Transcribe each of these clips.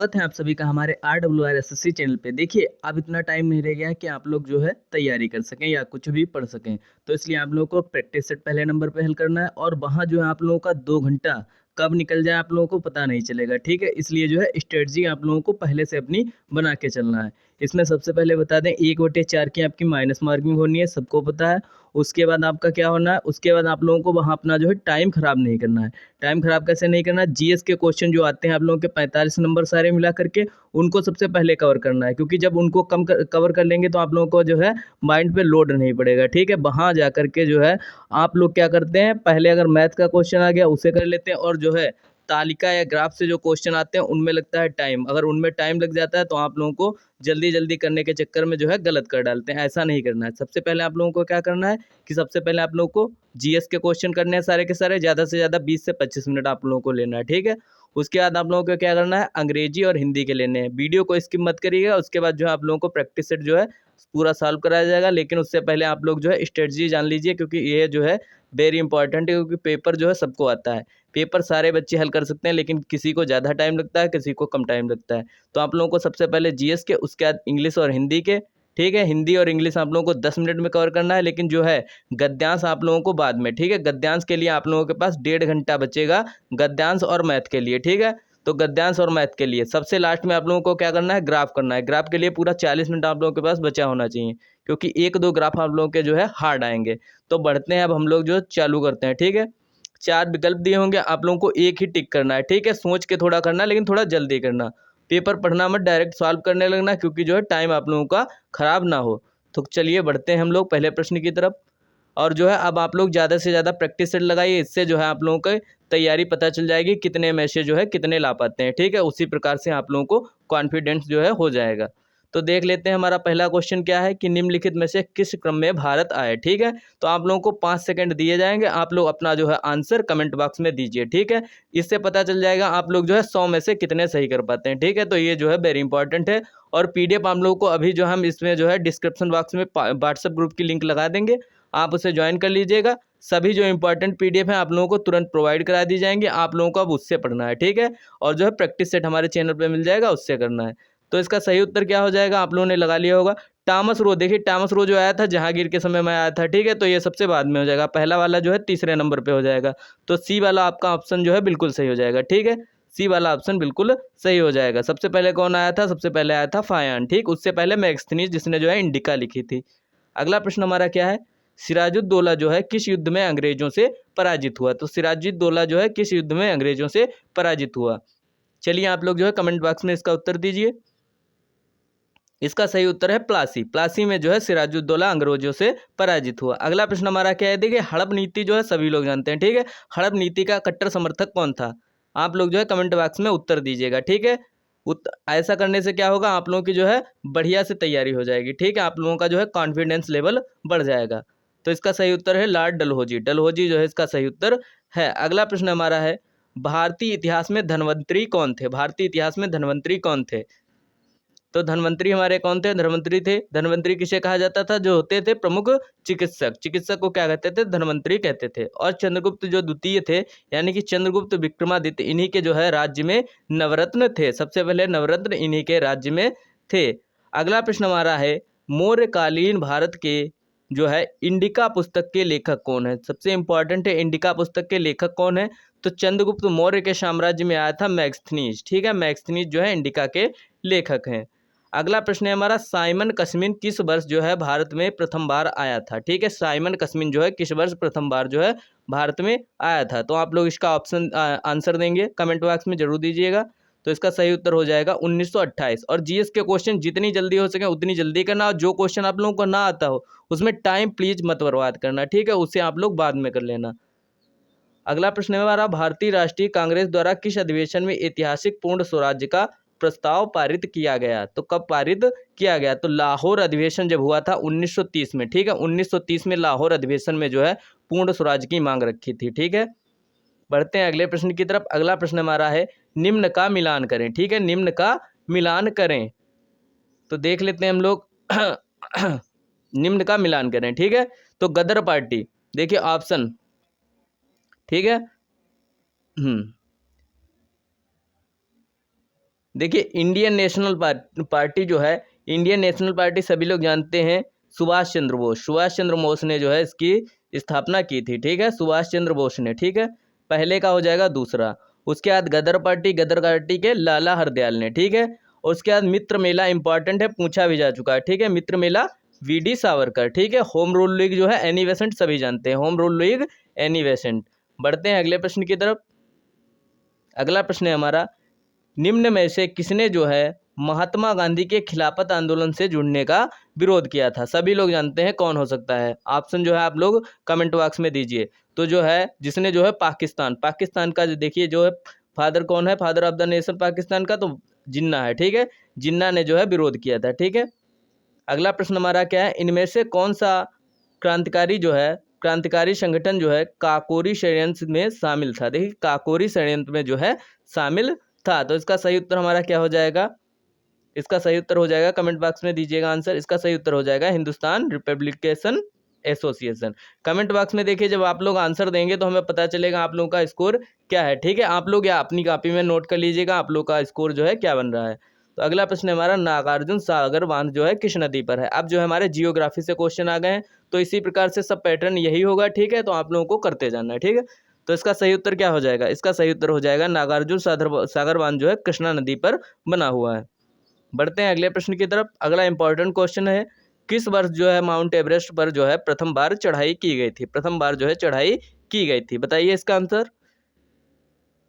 स्वागत है आप सभी का हमारे RWR SSC चैनल पे। देखिए, अब इतना टाइम नहीं रह गया है कि आप लोग जो है तैयारी कर सकें या कुछ भी पढ़ सकें। तो इसलिए आप लोगों को प्रैक्टिस सेट पहले नंबर पे हल करना है और वहाँ जो है आप लोगों का 2 घंटा कब निकल जाए आप लोगों को पता नहीं चलेगा, ठीक है? इसलिए जो है स्ट्रेटजी आप लोगों को पहले से अपनी बना के चलना है। इसमें सबसे पहले बता दें 1/4 की आपकी माइनस मार्किंग होनी है, सबको पता है। उसके बाद आपका क्या होना है, उसके बाद आप लोगों को वहाँ अपना जो है टाइम खराब नहीं करना है। टाइम खराब कैसे नहीं करना, जीएस के क्वेश्चन जो आते हैं आप लोगों के 45 नंबर सारे मिला करके उनको सबसे पहले कवर करना है, क्योंकि जब उनको कवर कर लेंगे तो आप लोगों को जो है माइंड पे लोड नहीं पड़ेगा, ठीक है? वहाँ जा करके जो है आप लोग क्या करते हैं, पहले अगर मैथ का क्वेश्चन आ गया उसे कर लेते हैं, और जो है तालिका या ग्राफ से जो क्वेश्चन आते हैं उनमें लगता है टाइम। अगर उनमें टाइम लग जाता है तो आप लोगों को जल्दी जल्दी करने के चक्कर में जो है गलत कर डालते हैं। ऐसा नहीं करना है। सबसे पहले आप लोगों को क्या करना है कि सबसे पहले आप लोगों को जीएस के क्वेश्चन करने हैं सारे के सारे, ज़्यादा से ज़्यादा 20 से 25 मिनट आप लोगों को लेना है, ठीक है? उसके बाद आप लोगों को क्या करना है, अंग्रेजी और हिंदी के लेने हैं। वीडियो को स्किप मत करिएगा। उसके बाद जो है आप लोगों को प्रैक्टिस सेट जो है पूरा सॉल्व कराया जाएगा, लेकिन उससे पहले आप लोग जो है स्ट्रेटजी जान लीजिए, क्योंकि ये जो है वेरी इंपॉर्टेंट है, क्योंकि पेपर जो है सबको आता है। पेपर सारे बच्चे हल कर सकते हैं, लेकिन किसी को ज़्यादा टाइम लगता है, किसी को कम टाइम लगता है। तो आप लोगों को सबसे पहले जीएस के, उसके बाद इंग्लिश और हिंदी के, ठीक है? हिंदी और इंग्लिश आप लोगों को 10 मिनट में कवर करना है, लेकिन जो है गद्यांश आप लोगों को बाद में, ठीक है? गद्यांश के लिए आप लोगों के पास 1.5 घंटा बचेगा, गद्यांश और मैथ के लिए, ठीक है? तो गद्यांश और मैथ के लिए सबसे लास्ट में आप लोगों को क्या करना है, ग्राफ करना है। ग्राफ के लिए पूरा 40 मिनट आप लोगों के पास बचा होना चाहिए, क्योंकि 1-2 ग्राफ आप लोगों के जो है हार्ड आएंगे। तो बढ़ते हैं, अब हम लोग जो चालू करते हैं, ठीक है? 4 विकल्प दिए होंगे, आप लोगों को एक ही टिक करना है, ठीक है? सोच के थोड़ा करना, लेकिन थोड़ा जल्दी करना। पेपर पढ़ना मत, डायरेक्ट सॉल्व करने लगना, क्योंकि जो है टाइम आप लोगों का खराब ना हो। तो चलिए बढ़ते हैं हम लोग पहले प्रश्न की तरफ। और जो है अब आप लोग ज़्यादा से ज़्यादा प्रैक्टिस सेट लगाइए, इससे जो है आप लोगों को तैयारी पता चल जाएगी, कितने में से जो है कितने ला पाते हैं, ठीक है? उसी प्रकार से आप लोगों को कॉन्फिडेंस जो है हो जाएगा। तो देख लेते हैं हमारा पहला क्वेश्चन क्या है कि निम्नलिखित में से किस क्रम में भारत आए, ठीक है? तो आप लोगों को 5 सेकंड दिए जाएंगे, आप लोग अपना जो है आंसर कमेंट बॉक्स में दीजिए, ठीक है? इससे पता चल जाएगा आप लोग जो है 100 में से कितने सही कर पाते हैं, ठीक है? तो ये जो है वेरी इंपॉर्टेंट है। और पीडीएफ हम लोगों को अभी जो हम इसमें जो है डिस्क्रिप्शन बॉक्स में व्हाट्सएप ग्रुप की लिंक लगा देंगे, आप उसे ज्वाइन कर लीजिएगा। सभी जो इंपॉर्टेंट पीडीएफ है आप लोगों को तुरंत प्रोवाइड करा दी जाएंगे, आप लोगों को अब उससे पढ़ना है, ठीक है? और जो है प्रैक्टिस सेट हमारे चैनल पे मिल जाएगा, उससे करना है। तो इसका सही उत्तर क्या हो जाएगा, आप लोगों ने लगा लिया होगा। टॉमस रो, देखिए टॉमस रो जो आया था जहांगीर के समय में आया था, ठीक है? तो ये सबसे बाद में हो जाएगा, पहला वाला जो है तीसरे नंबर पे हो जाएगा। तो सी वाला आपका ऑप्शन जो है बिल्कुल सही हो जाएगा, ठीक है? सी वाला ऑप्शन बिल्कुल सही हो जाएगा। सबसे पहले कौन आया था, सबसे पहले आया था फायान, ठीक? उससे पहले मैग्स्थनीज, जिसने जो है इंडिका लिखी थी। अगला प्रश्न हमारा क्या है, सिराजुद्दौला जो है किस युद्ध में अंग्रेजों से पराजित हुआ? तो सिराजुद्दौला जो है किस युद्ध में अंग्रेजों से पराजित हुआ? चलिए आप लोग जो है कमेंट बॉक्स में इसका उत्तर दीजिए। इसका सही उत्तर है प्लासी। प्लासी में जो है सिराजुद्दौला अंग्रेजों से पराजित हुआ। अगला प्रश्न हमारा क्या है, देखिए हड़प नीति जो है सभी लोग जानते हैं, ठीक है? हड़प नीति का कट्टर समर्थक कौन था? आप लोग जो है कमेंट बॉक्स में उत्तर दीजिएगा, ठीक है? ऐसा करने से क्या होगा, आप लोगों की जो है बढ़िया से तैयारी हो जाएगी, ठीक है? आप लोगों का जो है कॉन्फिडेंस लेवल बढ़ जाएगा। तो इसका सही उत्तर है लॉर्ड डलहौजी। डलहौजी जो है इसका सही उत्तर है। अगला प्रश्न हमारा है, भारतीय इतिहास में धन्वंतरी कौन थे? भारतीय इतिहास में धन्वंतरी कौन थे? तो धन्वंतरी हमारे कौन थे, धन्वंतरी थे। धन्वंतरी किसे कहा जाता था, जो होते थे प्रमुख चिकित्सक। चिकित्सक को क्या कहते थे, धन्वंतरी कहते थे। और चंद्रगुप्त जो द्वितीय थे, यानी कि चंद्रगुप्त विक्रमादित्य, इन्हीं के जो है राज्य में नवरत्न थे। सबसे पहले नवरत्न इन्हीं के राज्य में थे। अगला प्रश्न हमारा है, मौर्यकालीन भारत के जो है इंडिका पुस्तक के लेखक कौन है? सबसे इंपॉर्टेंट है, इंडिका पुस्तक के लेखक कौन है? तो चंद्रगुप्त मौर्य के साम्राज्य में आया था मैग्स्थनीज, ठीक है? मैग्स्थनीज जो है इंडिका के लेखक हैं। अगला प्रश्न है हमारा, साइमन कस्मिन किस वर्ष जो है भारत में प्रथम बार आया था? ठीक है, साइमन कस्मिन जो है किस वर्ष प्रथम बार जो है भारत में आया था? तो आप लोग इसका ऑप्शन आंसर देंगे, कमेंट बॉक्स में जरूर दीजिएगा। तो इसका सही उत्तर हो जाएगा 1928। और जीएस के क्वेश्चन जितनी जल्दी हो सके उतनी जल्दी करना, और जो क्वेश्चन आप लोगों को ना आता हो उसमें टाइम प्लीज मत बर्बाद करना, ठीक है? उसे आप लोग बाद में कर लेना। अगला प्रश्न है हमारा, भारतीय राष्ट्रीय कांग्रेस द्वारा किस अधिवेशन में ऐतिहासिक पूर्ण स्वराज्य का प्रस्ताव पारित किया गया? तो कब पारित किया गया? तो लाहौर अधिवेशन जब हुआ था 1930 में, ठीक है? 1930 में लाहौर अधिवेशन में जो है पूर्ण स्वराज्य की मांग रखी थी, ठीक है? बढ़ते हैं अगले प्रश्न की तरफ। अगला प्रश्न हमारा है, निम्न का मिलान करें, ठीक है? निम्न का मिलान करें। तो देख लेते हैं हम लोग निम्न का मिलान करें, ठीक है? तो गदर पार्टी, देखिए ऑप्शन, ठीक है? हम्म देखिए इंडियन नेशनल पार्टी जो है, इंडियन नेशनल पार्टी सभी लोग जानते हैं सुभाष चंद्र बोस, सुभाष चंद्र बोस ने जो है इसकी स्थापना की थी, ठीक है, सुभाष चंद्र बोस ने, ठीक है, पहले का हो जाएगा दूसरा। उसके बाद गदर पार्टी के लाला हरदयाल ने, ठीक है। और उसके बाद मित्र मेला इंपॉर्टेंट है, पूछा भी जा चुका है, ठीक है, मित्र मेला वीडी सावरकर, ठीक है। होम रूल लीग जो है एनी बेसेंट सभी जानते हैं, home rule league Annie Besant. बढ़ते हैं अगले प्रश्न की तरफ। अगला प्रश्न है हमारा, निम्न में से किसने जो है महात्मा गांधी के खिलाफत आंदोलन से जुड़ने का विरोध किया था? सभी लोग जानते हैं कौन हो सकता है, ऑप्शन जो है आप लोग कमेंट बॉक्स में दीजिए। तो जो है जिसने जो है पाकिस्तान का जो देखिए जो है फादर कौन है, father of the nation Pakistan का, तो जिन्ना है, ठीक है, जिन्ना ने जो है विरोध किया था, ठीक है। अगला प्रश्न हमारा क्या है, इनमें से कौन सा क्रांतिकारी संगठन जो है काकोरी षड्यंत्र में शामिल था? देखिए काकोरी षड्यंत्र में जो है शामिल था। तो इसका सही उत्तर हमारा क्या हो जाएगा? इसका सही उत्तर हो जाएगा, कमेंट बॉक्स में दीजिएगा आंसर। इसका सही उत्तर हो जाएगा Hindustan republication association. Comment box में देखिए, जब आप लोग आंसर देंगे तो हमें पता चलेगा आप लोगों का स्कोर क्या है, ठीक है। आप लोग या अपनी कॉपी में नोट कर लीजिएगा आप लोग का स्कोर जो है क्या बन रहा है। तो अगला प्रश्न हमारा, नागार्जुन सागर बांध जो है किस नदी पर है? अब जो है हमारे जियोग्राफी से क्वेश्चन आ गए हैं, तो इसी प्रकार से सब पैटर्न यही होगा, ठीक है। तो आप लोगों को करते जाना है, ठीक है। तो इसका सही उत्तर क्या हो जाएगा? इसका सही उत्तर हो जाएगा नागार्जुन सागर बांध जो है कृष्णा नदी पर बना हुआ है। बढ़ते हैं अगले प्रश्न की तरफ। अगला इंपॉर्टेंट क्वेश्चन है, किस वर्ष जो है माउंट एवरेस्ट पर जो है प्रथम बार चढ़ाई की गई थी? प्रथम बार जो है चढ़ाई की गई थी, बताइए इसका आंसर।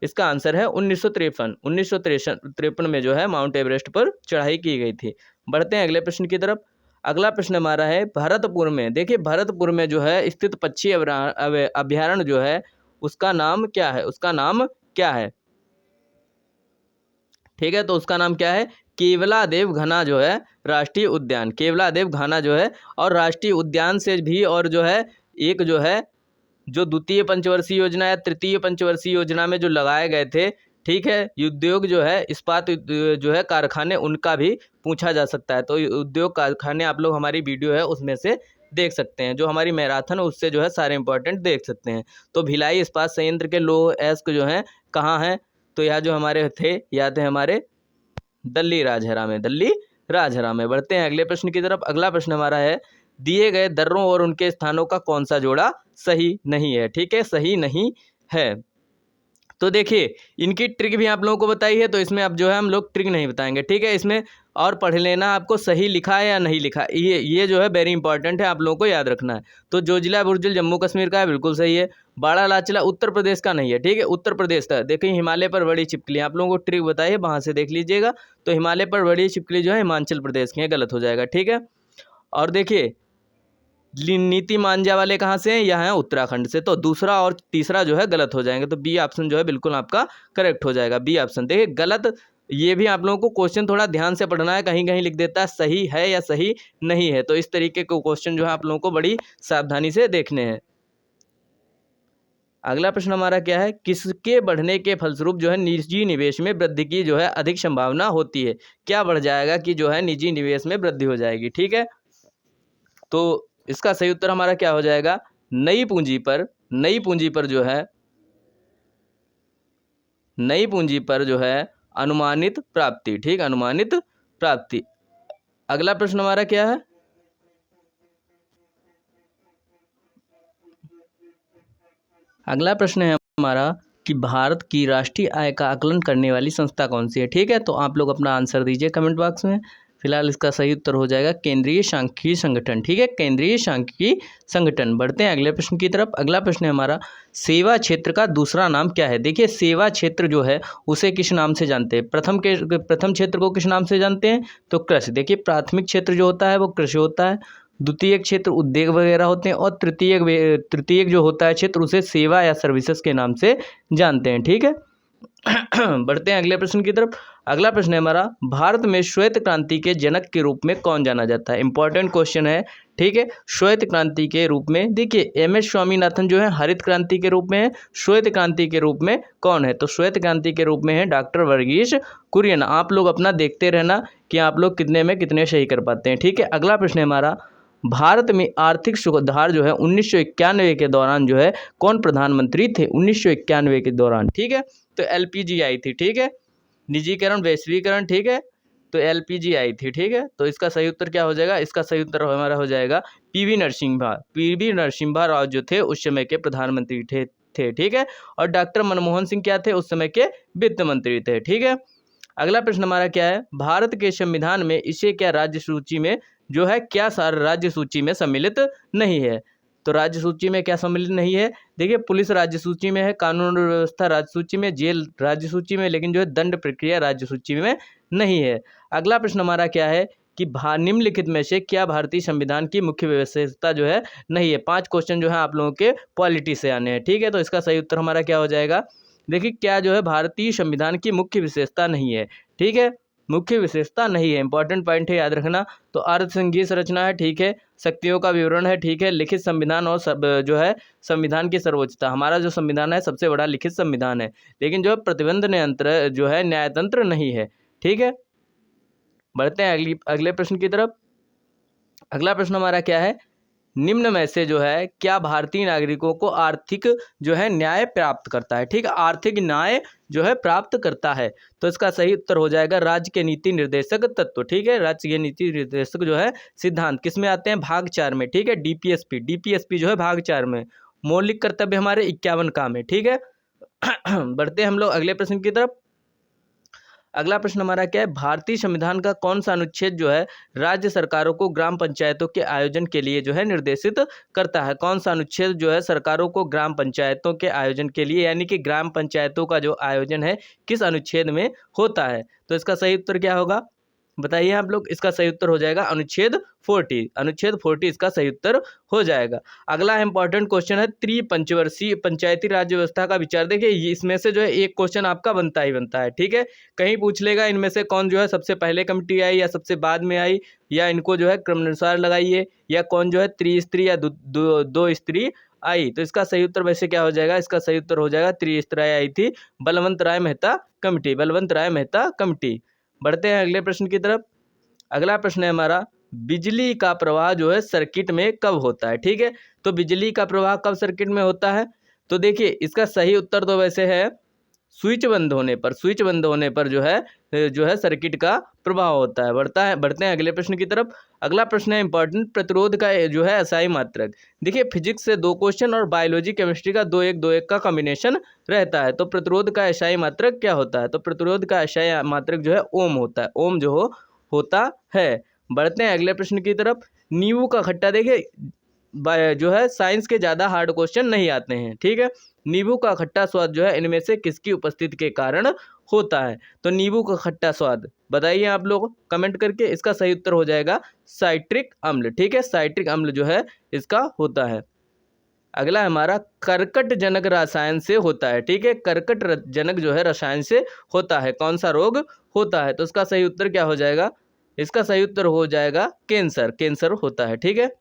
इसका आंसर है 1953 में जो है माउंट एवरेस्ट पर चढ़ाई की गई थी। बढ़ते हैं अगले प्रश्न की तरफ। अगला प्रश्न हमारा है, भरतपुर में, देखिए भरतपुर में जो है स्थित पक्षी अभ्यारण्य जो है उसका नाम क्या है? उसका नाम क्या है, ठीक है। तो उसका नाम क्या है? केवलादेव घना जो है राष्ट्रीय उद्यान, केवलादेव घना जो है। और राष्ट्रीय उद्यान से भी और जो है एक जो है जो द्वितीय पंचवर्षीय योजना या तृतीय पंचवर्षीय योजना में जो लगाए गए थे, ठीक है, उद्योग जो है इस्पात जो है कारखाने, उनका भी पूछा जा सकता है। तो उद्योग कारखाने आप लोग हमारी वीडियो है उसमें से देख सकते हैं, जो हमारी मैराथन है उससे जो है सारे इंपॉर्टेंट देख सकते हैं। तो भिलाई इस्पात संयंत्र के लोह अयस्क जो हैं कहाँ हैं? तो यह जो हमारे थे याद है हमारे दिल्ली राजहरा में, दिल्ली राजहरा में। बढ़ते हैं अगले प्रश्न की तरफ। अगला प्रश्न हमारा है, दिए गए दर्रों और उनके स्थानों का कौन सा जोड़ा सही नहीं है? ठीक है, सही नहीं है। तो देखिए इनकी ट्रिक भी आप लोगों को बताई है, तो इसमें अब जो है हम लोग ट्रिक नहीं बताएंगे, ठीक है। इसमें और पढ़ लेना आपको सही लिखा है या नहीं लिखा, ये जो है वेरी इंपॉर्टेंट है, आप लोगों को याद रखना है। तो जोजिला बुर्जिल जम्मू कश्मीर का है, बिल्कुल सही है। बाड़ा लाचला उत्तर प्रदेश का नहीं है, ठीक है, उत्तर प्रदेश का। देखिए हिमालय पर बड़ी छिपकली, आप लोगों को ट्रिक बताई है, वहाँ से देख लीजिएगा। तो हिमालय पर बड़ी छिपकली जो है हिमाचल प्रदेश की है, गलत हो जाएगा, ठीक है। और देखिए नीति मांझा वाले कहाँ से हैं? यह है उत्तराखंड से। तो दूसरा और तीसरा जो है गलत हो जाएंगे, तो बी ऑप्शन जो है बिल्कुल आपका करेक्ट हो जाएगा, बी ऑप्शन। देखिए गलत, ये भी आप लोगों को क्वेश्चन थोड़ा ध्यान से पढ़ना है, कहीं कहीं लिख देता है सही है या सही नहीं है। तो इस तरीके के क्वेश्चन जो है आप लोगों को बड़ी सावधानी से देखने हैं। अगला प्रश्न हमारा क्या है, किसके बढ़ने के फलस्वरूप जो है निजी निवेश में वृद्धि की जो है अधिक संभावना होती है? क्या बढ़ जाएगा कि जो है निजी निवेश में वृद्धि हो जाएगी, ठीक है। तो इसका सही उत्तर हमारा क्या हो जाएगा? नई पूंजी पर जो है अनुमानित प्राप्ति, ठीक, अनुमानित प्राप्ति। अगला प्रश्न हमारा क्या है, अगला प्रश्न है हमारा कि भारत की राष्ट्रीय आय का आकलन करने वाली संस्था कौन सी है? ठीक है, तो आप लोग अपना आंसर दीजिए कमेंट बॉक्स में। फिलहाल इसका सही उत्तर हो जाएगा केंद्रीय सांख्यिकी संगठन, ठीक है, केंद्रीय सांख्यिकी संगठन। बढ़ते हैं अगले प्रश्न की तरफ। अगला प्रश्न है हमारा, सेवा क्षेत्र का दूसरा नाम क्या है? देखिए सेवा क्षेत्र जो है उसे किस नाम से जानते हैं? प्रथम क्षेत्र को किस नाम से जानते हैं? तो कृषि। देखिए प्राथमिक क्षेत्र जो होता है वो कृषि होता है, द्वितीय क्षेत्र उद्योग वगैरह होते हैं, और तृतीयक जो होता है क्षेत्र उसे सेवा या सर्विसेज के नाम से जानते हैं, ठीक है। बढ़ते हैं अगले प्रश्न की तरफ। अगला प्रश्न है हमारा, भारत में श्वेत क्रांति के जनक के रूप में कौन जाना जाता है? इंपॉर्टेंट क्वेश्चन है, ठीक है। श्वेत क्रांति के रूप में देखिए एम.एस. स्वामीनाथन जो है हरित क्रांति के रूप में है, श्वेत क्रांति के रूप में कौन है? तो श्वेत क्रांति के रूप में है डॉक्टर वर्गीस कुरियन। आप लोग अपना देखते रहना कि आप लोग कितने में कितने सही कर पाते हैं, ठीक है। अगला प्रश्न है हमारा, भारत में आर्थिक सुधार जो है 1991 के दौरान जो है कौन प्रधानमंत्री थे? 1991 के दौरान, ठीक है, तो एलपीजी आई थी, ठीक है। निजीकरण, वैश्वीकरण, ठीक है। तो एलपीजी आई थी, ठीक है। तो इसका सही उत्तर क्या हो जाएगा? इसका सही उत्तर हमारा हो जाएगा पीवी नरसिम्हा। पीवी नरसिम्हा राव जो थे उस समय के प्रधानमंत्री थे, ठीक है। और डॉक्टर मनमोहन सिंह क्या थे? उस समय के वित्त मंत्री थे, ठीक है। अगला प्रश्न हमारा क्या है? भारत के संविधान में इसे क्या राज्य सूची में जो है क्या सार राज्य सूची में सम्मिलित नहीं है? तो राज्य सूची में क्या सम्मिलित नहीं है? देखिए, पुलिस राज्य सूची में है, कानून और व्यवस्था राज्य सूची में, जेल राज्य सूची में, लेकिन जो है दंड प्रक्रिया राज्य सूची में नहीं है। अगला प्रश्न हमारा क्या है कि निम्नलिखित में से क्या भारतीय संविधान की मुख्य विशेषता जो है नहीं है? 5 क्वेश्चन जो है आप लोगों के पॉलिटी से आने हैं, ठीक है। तो इसका सही उत्तर हमारा क्या हो जाएगा? देखिए, क्या जो है भारतीय संविधान की मुख्य विशेषता नहीं है, ठीक है। मुख्य विशेषता नहीं है, इंपॉर्टेंट पॉइंट है, याद रखना। तो अर्ध संघीय संरचना है, ठीक है। शक्तियों का विवरण है, ठीक है। लिखित संविधान और जो है संविधान की सर्वोच्चता, हमारा जो संविधान है सबसे बड़ा लिखित संविधान है, लेकिन जो है प्रतिबंध नियंत्रण जो है न्यायतंत्र नहीं है, ठीक है। बढ़ते हैं अगले प्रश्न की तरफ। अगला प्रश्न हमारा क्या है? निम्न में से जो है क्या भारतीय नागरिकों को आर्थिक जो है न्याय प्राप्त करता है? ठीक है, आर्थिक न्याय जो है प्राप्त करता है। तो इसका सही उत्तर हो जाएगा राज्य के नीति निर्देशक तत्व, ठीक है। राज्य के नीति निर्देशक जो है सिद्धांत किस में आते हैं? भाग 4 में, ठीक है। डीपीएसपी जो है भाग 4 में। मौलिक कर्तव्य हमारे 51 का में, ठीक है। बढ़ते हैं हम लोग अगले प्रश्न की तरफ। अगला प्रश्न हमारा क्या है? भारतीय संविधान का कौन सा अनुच्छेद जो है राज्य सरकारों को ग्राम पंचायतों के आयोजन के लिए जो है निर्देशित करता है? कौन सा अनुच्छेद जो है सरकारों को ग्राम पंचायतों के आयोजन के लिए, यानी कि ग्राम पंचायतों का जो आयोजन है किस अनुच्छेद में होता है? तो इसका सही उत्तर क्या होगा? बताइए आप लोग। इसका सही उत्तर हो जाएगा अनुच्छेद 40। अनुच्छेद 40 इसका सही उत्तर हो जाएगा। अगला इंपॉर्टेंट क्वेश्चन है त्रिपंचवर्षीय पंचायती राज व्यवस्था का विचार। देखिए, इसमें से जो है एक क्वेश्चन आपका बनता ही बनता है, ठीक है। कहीं पूछ लेगा इनमें से कौन जो है सबसे पहले कमेटी आई या सबसे बाद में आई, या इनको जो है क्रमानुसार लगाइए, या कौन जो है त्रिस्तरीय या दो स्त्री आई। तो इसका सही उत्तर वैसे क्या हो जाएगा? इसका सही उत्तर हो जाएगा त्रिस्तरीय आई थी, बलवंत राय मेहता कमेटी, बलवंत राय मेहता कमेटी। बढ़ते हैं अगले प्रश्न की तरफ। अगला प्रश्न है हमारा बिजली का प्रवाह जो है सर्किट में कब होता है? ठीक है, तो बिजली का प्रवाह कब सर्किट में होता है? तो देखिए, इसका सही उत्तर तो वैसे है स्विच बंद होने पर। स्विच बंद होने पर जो है सर्किट का प्रभाव होता है। बढ़ते हैं अगले प्रश्न की तरफ। अगला प्रश्न है इंपॉर्टेंट, प्रतिरोध का जो है एसआई मात्रक। देखिए, फिजिक्स से 2 क्वेश्चन और बायोलॉजी केमिस्ट्री का 2-1-2-1 का कॉम्बिनेशन रहता है। तो प्रतिरोध का एसआई मात्रक क्या होता है? तो प्रतिरोध का एसआई मात्रक जो है ओम होता है, ओम जो होता है। बढ़ते हैं अगले प्रश्न की तरफ। नींबू का खट्टा, देखिए जो है साइंस के ज़्यादा हार्ड क्वेश्चन नहीं आते हैं, ठीक है। नींबू का खट्टा स्वाद जो है इनमें से किसकी उपस्थिति के कारण होता है? तो नींबू का खट्टा स्वाद बताइए आप लोग कमेंट करके। इसका सही उत्तर हो जाएगा साइट्रिक अम्ल, ठीक है। साइट्रिक अम्ल जो है इसका होता है। अगला हमारा कर्कट जनक रसायन से होता है, ठीक है। कर्कट जनक जो है रसायन से होता है, कौन सा रोग होता है? तो इसका सही उत्तर क्या हो जाएगा? इसका सही उत्तर हो जाएगा कैंसर, कैंसर होता है, ठीक है।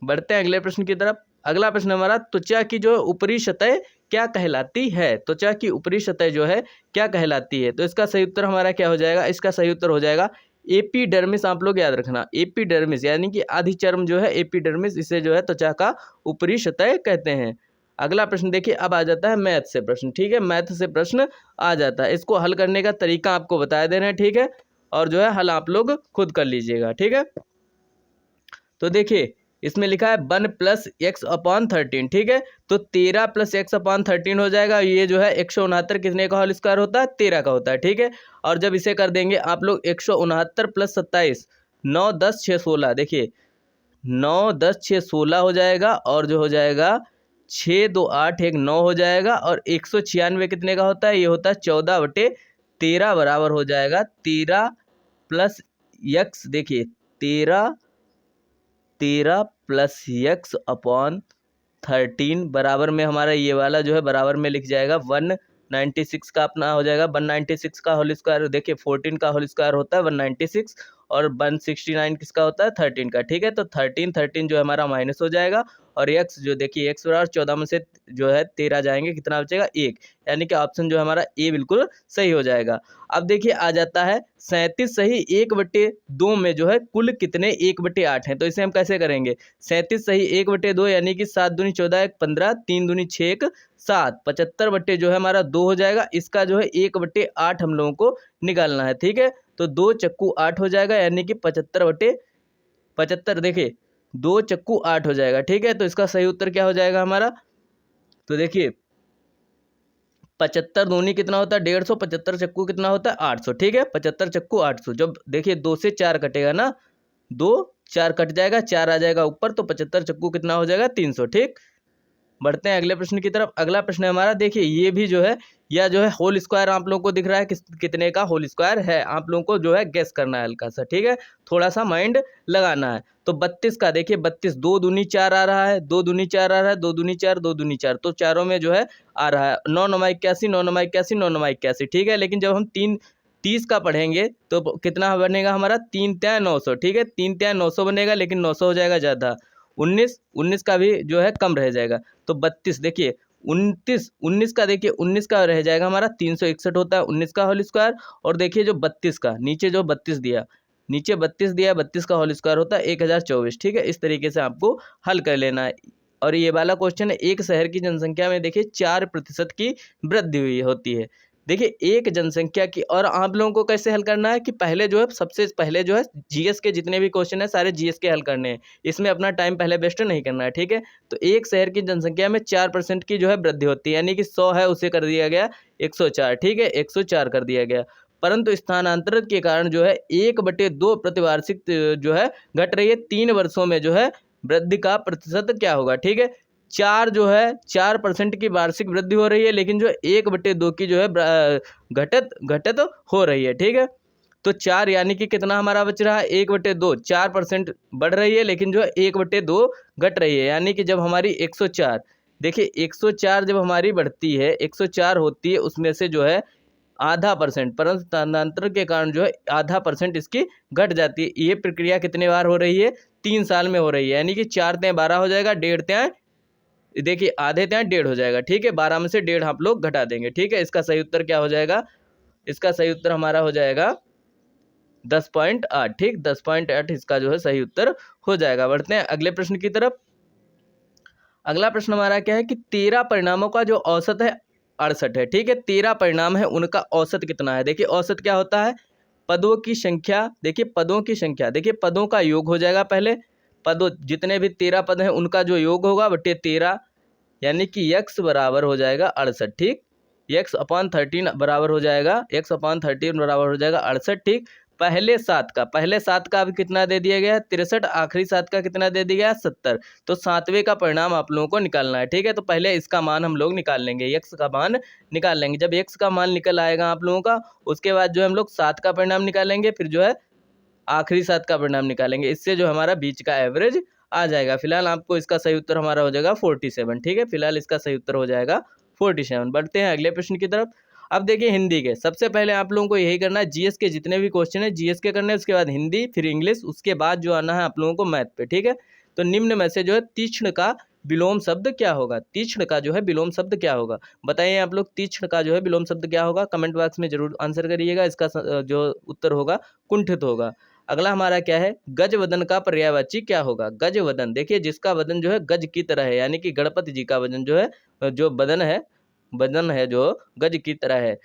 बढ़ते हैं अगले प्रश्न की तरफ। अगला प्रश्न हमारा त्वचा की जो ऊपरी सतह क्या कहलाती है? त्वचा की ऊपरी सतह जो है क्या कहलाती है? तो इसका सही उत्तर हमारा क्या हो जाएगा? इसका सही उत्तर हो जाएगा एपिडर्मिस। आप लोग याद रखना, एपिडर्मिस यानी कि आधी चर्म जो है एपिडर्मिस, इसे जो है त्वचा का ऊपरी सतह कहते हैं। अगला प्रश्न देखिए, अब आ जाता है मैथ से प्रश्न, ठीक है। मैथ से प्रश्न आ जाता है, इसको हल करने का तरीका आपको बताया दे रहे हैं, ठीक है। और जो है हल आप लोग खुद कर लीजिएगा, ठीक है। तो देखिए, इसमें लिखा है 1 + x/13, ठीक है। तो 13 + x/13 हो जाएगा। ये जो है 169 कितने का होल स्क्वायर होता है? 13 का होता है, ठीक है। और जब इसे कर देंगे आप लोग 169 + 27, 9 10 6 16, देखिए 9 10 6 16 हो जाएगा, और जो हो जाएगा 6 2 8 1 9 हो जाएगा, और 196 कितने का होता है? ये होता है 14/13 बराबर हो जाएगा 13 + x, देखिए 13 + x/13 बराबर में हमारा ये वाला जो है बराबर में लिख जाएगा 196 का अपना हो जाएगा 196 का होल स्क्वायर। देखिए 14 का होल स्क्वायर होता है 196, और 169 किसका होता है 13 का। ठीक है, तो 13 जो है हमारा माइनस हो जाएगा और x जो देखिए x बराबर 14 में से जो है 13 जाएंगे, कितना बचेगा 1, यानी कि ऑप्शन जो है हमारा ए बिल्कुल सही हो जाएगा। अब देखिए आ जाता है 37 सही 1/2 में जो है कुल कितने 1/8 हैं, तो इसे हम कैसे करेंगे। 37 सही 1/2 यानी कि 7 दूनी 14 1 15 3 दूनी 6 1 7 75 बट्टे जो है हमारा 2 हो जाएगा। इसका जो है 1/8 हम लोगों को निकालना है। ठीक है, तो 2 चक्कू 8 हो जाएगा, यानी कि 75/75 देखिए 2 चक्कू 8 हो जाएगा। ठीक है, तो इसका सही उत्तर क्या हो जाएगा हमारा, तो देखिए 75 दूनी कितना होता है 150, 75 चक्कू कितना होता है 800। ठीक है, 75 चक्कू 800, जब देखिए 2 से 4 कटेगा ना, 2 4 कट जाएगा, 4 आ जाएगा ऊपर, तो 75 चक्कू कितना हो जाएगा 300। ठीक, बढ़ते हैं अगले प्रश्न की तरफ। अगला प्रश्न है हमारा, देखिए ये भी जो है या जो है होल स्क्वायर आप लोगों को दिख रहा है कितने का होल स्क्वायर है, आप लोगों को जो है गेस करना है हल्का सा। ठीक है, थोड़ा सा माइंड लगाना है। तो 32 का देखिए 32 2 दूनी 4 आ रहा है, 2 दूनी 4 आ रहा है, 2 दूनी 4 2 दूनी 4, तो चारों में जो है आ रहा है 9 9 81 9 9 81 9 9 81। ठीक है, लेकिन जब हम 30 का पढ़ेंगे तो कितना बनेगा हमारा 3 3 900। ठीक है, 3 3 900 बनेगा, लेकिन 900 हो जाएगा ज़्यादा। 19 का भी जो है कम रह जाएगा, तो 32 देखिए 19 का देखिए 19 का रह जाएगा हमारा 361 होता है 19 का होल स्क्वायर। और देखिए जो 32 का नीचे जो 32 दिया, नीचे 32 दिया, 32 का होल स्क्वायर होता है 1024। ठीक है, इस तरीके से आपको हल कर लेना है। और ये वाला क्वेश्चन है, एक शहर की जनसंख्या में देखिए 4% की वृद्धि हुई होती है। देखिए एक जनसंख्या की, और आप लोगों को कैसे हल करना है कि पहले जो है सबसे पहले जो है जीएस के जितने भी क्वेश्चन है सारे जीएस के हल करने हैं, इसमें अपना टाइम पहले वेस्ट नहीं करना है। ठीक है, तो एक शहर की जनसंख्या में 4% की जो है वृद्धि होती है, यानी कि 100 है उसे कर दिया गया 104। ठीक है, 104 कर दिया गया, परंतु स्थानांतरण के कारण जो है 1/2 प्रतिवार्षिक जो है घट रही है। 3 वर्षों में जो है वृद्धि का प्रतिशत क्या होगा। ठीक है, 4 जो है 4% की वार्षिक वृद्धि हो रही है, लेकिन जो 1/2 की जो है घटत हो रही है। ठीक है, तो 4 यानी कि कितना हमारा बच रहा है 1/2, 4% बढ़ रही है, लेकिन जो है 1/2 घट रही है, यानी कि जब हमारी 104 देखिए 104 जब हमारी बढ़ती है 104 होती है, उसमें से जो है आधा परसेंट, परंतु स्थानांतरण के कारण जो है आधा परसेंट इसकी घट जाती है। ये प्रक्रिया कितने बार हो रही है 3 साल में हो रही है, यानी कि 4 तिहाई 12 हो जाएगा, 1.5 तिहाई देखिए आधे तिहाई 1.5 हो जाएगा। ठीक है, 12 में से 1.5 आप लोग घटा देंगे। ठीक है, इसका सही उत्तर क्या हो जाएगा, इसका सही उत्तर हमारा हो जाएगा 10.8। ठीक, 10.8 इसका जो है सही उत्तर हो जाएगा। बढ़ते हैं अगले प्रश्न की तरफ। अगला प्रश्न हमारा क्या है कि 13 परिणामों का जो औसत है 68 है। ठीक है, 13 परिणाम है, उनका औसत कितना है। देखिए औसत क्या होता है, पदों की संख्या, देखिए पदों की संख्या, देखिए पदों का योग हो जाएगा पहले, पदों जितने भी 13 पद हैं उनका जो योग होगा बटे 13, यानी कि x बराबर हो जाएगा 68। ठीक, x/13 बराबर हो जाएगा, x/13 बराबर हो जाएगा 68। ठीक, पहले 7 का अभी कितना दे दिया गया है 63, आखिरी 7 का कितना दे दिया गया है 70, तो 7वें का परिणाम आप लोगों को निकालना है। ठीक है, तो पहले इसका मान हम लोग निकाल लेंगे, x का मान निकाल लेंगे। जब x का मान निकल आएगा आप लोगों का, उसके बाद जो है हम लोग 7 का परिणाम निकालेंगे, फिर जो है आखिरी 7 का परिणाम निकालेंगे, इससे जो हमारा बीच का एवरेज आ जाएगा। फिलहाल आपको इसका सही उत्तर हमारा हो जाएगा 47। ठीक है, फिलहाल इसका सही उत्तर हो जाएगा 47। बढ़ते हैं अगले प्रश्न की तरफ। अब देखिए हिंदी के, सबसे पहले आप लोगों को यही करना है, जीएस के जितने भी क्वेश्चन है जीएस के करने हैं, उसके बाद हिंदी, फिर इंग्लिश, उसके बाद जो आना है आप लोगों को मैथ पे। ठीक है, तो निम्न में से जो है तीक्ष्ण का विलोम शब्द क्या होगा, तीक्ष्ण का जो है विलोम शब्द क्या होगा, बताइए आप लोग तीक्ष्ण का जो है विलोम शब्द क्या होगा, कमेंट बॉक्स में जरूर आंसर करिएगा। इसका जो उत्तर होगा कुंठित होगा। अगला हमारा क्या है, गज वदन का पर्यायवाची क्या होगा। गज वदन, देखिए जिसका वदन जो है गज की तरह है, यानी कि गणपति जी का वजन जो है जो बदन है जो गज की तरह है।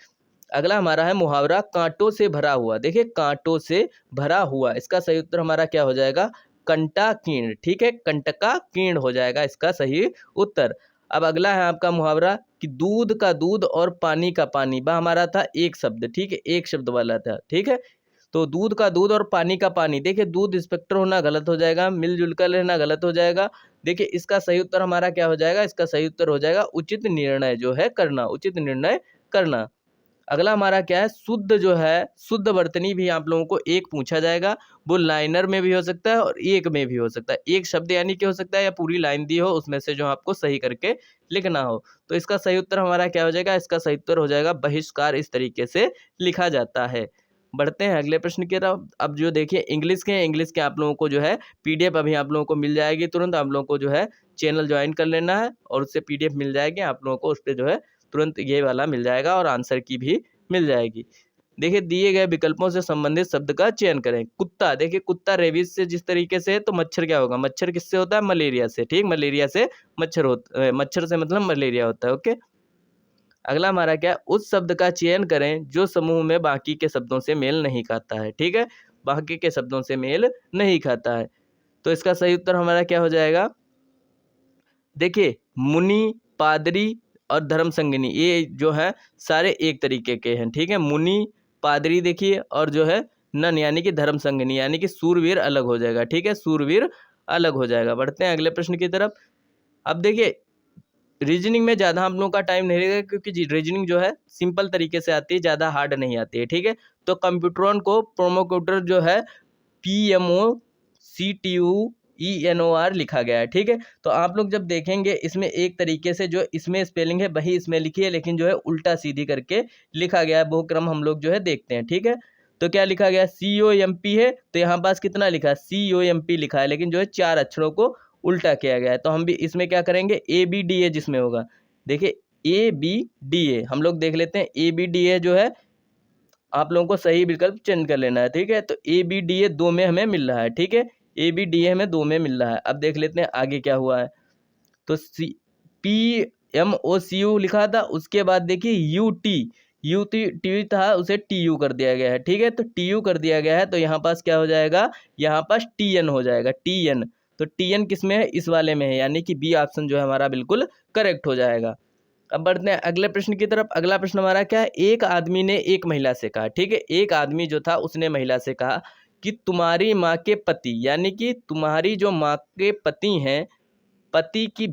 अगला हमारा है मुहावरा कांटों से भरा हुआ। देखिए कांटों से भरा हुआ, इसका सही उत्तर हमारा क्या हो जाएगा कंटाकीर्ण। ठीक है, कंटकाकीर्ण हो जाएगा इसका सही उत्तर। अब अगला है आपका मुहावरा कि दूध का दूध और पानी का पानी, वह हमारा था एक शब्द। ठीक है, एक शब्द वाला था। ठीक है, तो दूध का दूध और पानी का पानी, देखिए दूध इंस्पेक्टर होना गलत हो जाएगा, मिलजुल कर रहना गलत हो जाएगा। देखिए इसका सही उत्तर हमारा क्या हो जाएगा, इसका सही उत्तर हो जाएगा उचित निर्णय जो है करना, उचित निर्णय करना। अगला हमारा क्या है, शुद्ध जो है शुद्ध वर्तनी भी आप लोगों को एक पूछा जाएगा, वो लाइनर में भी हो सकता है और एक में भी हो सकता है। एक शब्द यानी कि हो सकता है या पूरी लाइन दी हो, उसमें से जो आपको सही करके लिखना हो। तो इसका सही उत्तर हमारा क्या हो जाएगा, इसका सही उत्तर हो जाएगा बहिष्कार, इस तरीके से लिखा जाता है। बढ़ते हैं अगले प्रश्न की तरफ। अब जो देखिए इंग्लिश के आप लोगों को जो है PDF अभी आप लोगों को मिल जाएगी तुरंत। आप लोगों को जो है चैनल ज्वाइन कर लेना है और उससे PDF मिल जाएगी आप लोगों को, उस पर जो है तुरंत ये वाला मिल जाएगा और आंसर की भी मिल जाएगी। देखिए दिए गए विकल्पों से संबंधित शब्द का चयन करें। कुत्ता, देखिए कुत्ता रेबीज से जिस तरीके से है, तो मच्छर क्या होगा, मच्छर किससे होता है, मलेरिया से। ठीक, मलेरिया से मच्छर से मतलब मलेरिया होता है। ओके, अगला हमारा क्या है, उस शब्द का चयन करें जो समूह में बाकी के शब्दों से मेल नहीं खाता है। ठीक है, बाकी के शब्दों से मेल नहीं खाता है। तो इसका सही उत्तर हमारा क्या हो जाएगा, देखिए मुनि, पादरी और धर्म संगिनी, ये जो है सारे एक तरीके के हैं। ठीक है, मुनि, पादरी देखिए, और जो है नन यानी कि धर्म संगिनी यानी कि सूरवीर अलग हो जाएगा। ठीक है, सूरवीर अलग हो जाएगा। बढ़ते हैं अगले प्रश्न की तरफ। अब देखिए रीजनिंग में ज़्यादा हम लोगों का टाइम नहीं लगेगा, क्योंकि रीजनिंग जो है सिंपल तरीके से आती है, ज़्यादा हार्ड नहीं आती है। ठीक है, तो कंप्यूटरॉन को प्रोमोकोटर जो है PMOCTUENOR लिखा गया है। ठीक है, तो आप लोग जब देखेंगे इसमें एक तरीके से जो इसमें स्पेलिंग है वही इसमें लिखी है, लेकिन जो है उल्टा सीधी करके लिखा गया है। वो क्रम हम लोग जो है देखते हैं। ठीक है, तो क्या लिखा गया, COMP है, तो यहाँ पास कितना लिखा है, COMP लिखा है, लेकिन जो है 4 अक्षरों को उल्टा किया गया है। तो हम भी इसमें क्या करेंगे, ABDA जिसमें होगा, देखिए ABDA हम लोग देख लेते हैं। ABDA जो है आप लोगों को सही विकल्प चेंज कर लेना है। ठीक है, तो ABDA 2 में हमें मिल रहा है। ठीक है, ABDA हमें 2 में मिल रहा है। अब देख लेते हैं आगे क्या हुआ है। तो PMOCU लिखा था, उसके बाद देखिए UT था, उसे TU कर दिया गया है। ठीक है, तो TU कर दिया गया है, तो यहाँ पास क्या हो जाएगा, यहाँ पास TN हो जाएगा, TN। तो TN किस में है, इस वाले में है, यानी कि B ऑप्शन जो है हमारा बिल्कुल करेक्ट हो जाएगा। अब बढ़ते हैं अगले प्रश्न की तरफ। अगला प्रश्न हमारा क्या है, एक आदमी ने एक महिला से कहा। ठीक है, एक आदमी जो था उसने महिला से कहा कि तुम्हारी माँ के पति, यानी कि तुम्हारी जो माँ के पति हैं, पति की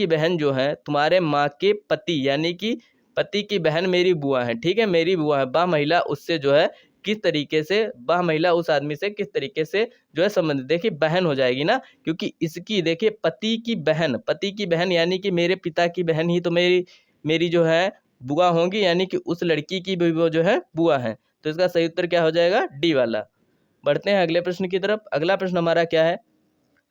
बहन जो है तुम्हारे माँ के पति, यानी कि पति की बहन मेरी बुआ है। ठीक है, मेरी बुआ है, वह महिला उससे जो है किस तरीके से, वह महिला उस आदमी से किस तरीके से जो है संबंधित, देखिए बहन हो जाएगी ना, क्योंकि इसकी देखिए पति की बहन यानी कि मेरे पिता की बहन ही तो मेरी जो है बुआ होंगी, यानी कि उस लड़की की भी वो जो है बुआ है। तो इसका सही उत्तर क्या हो जाएगा, D वाला। बढ़ते हैं अगले प्रश्न की तरफ। अगला प्रश्न हमारा क्या है,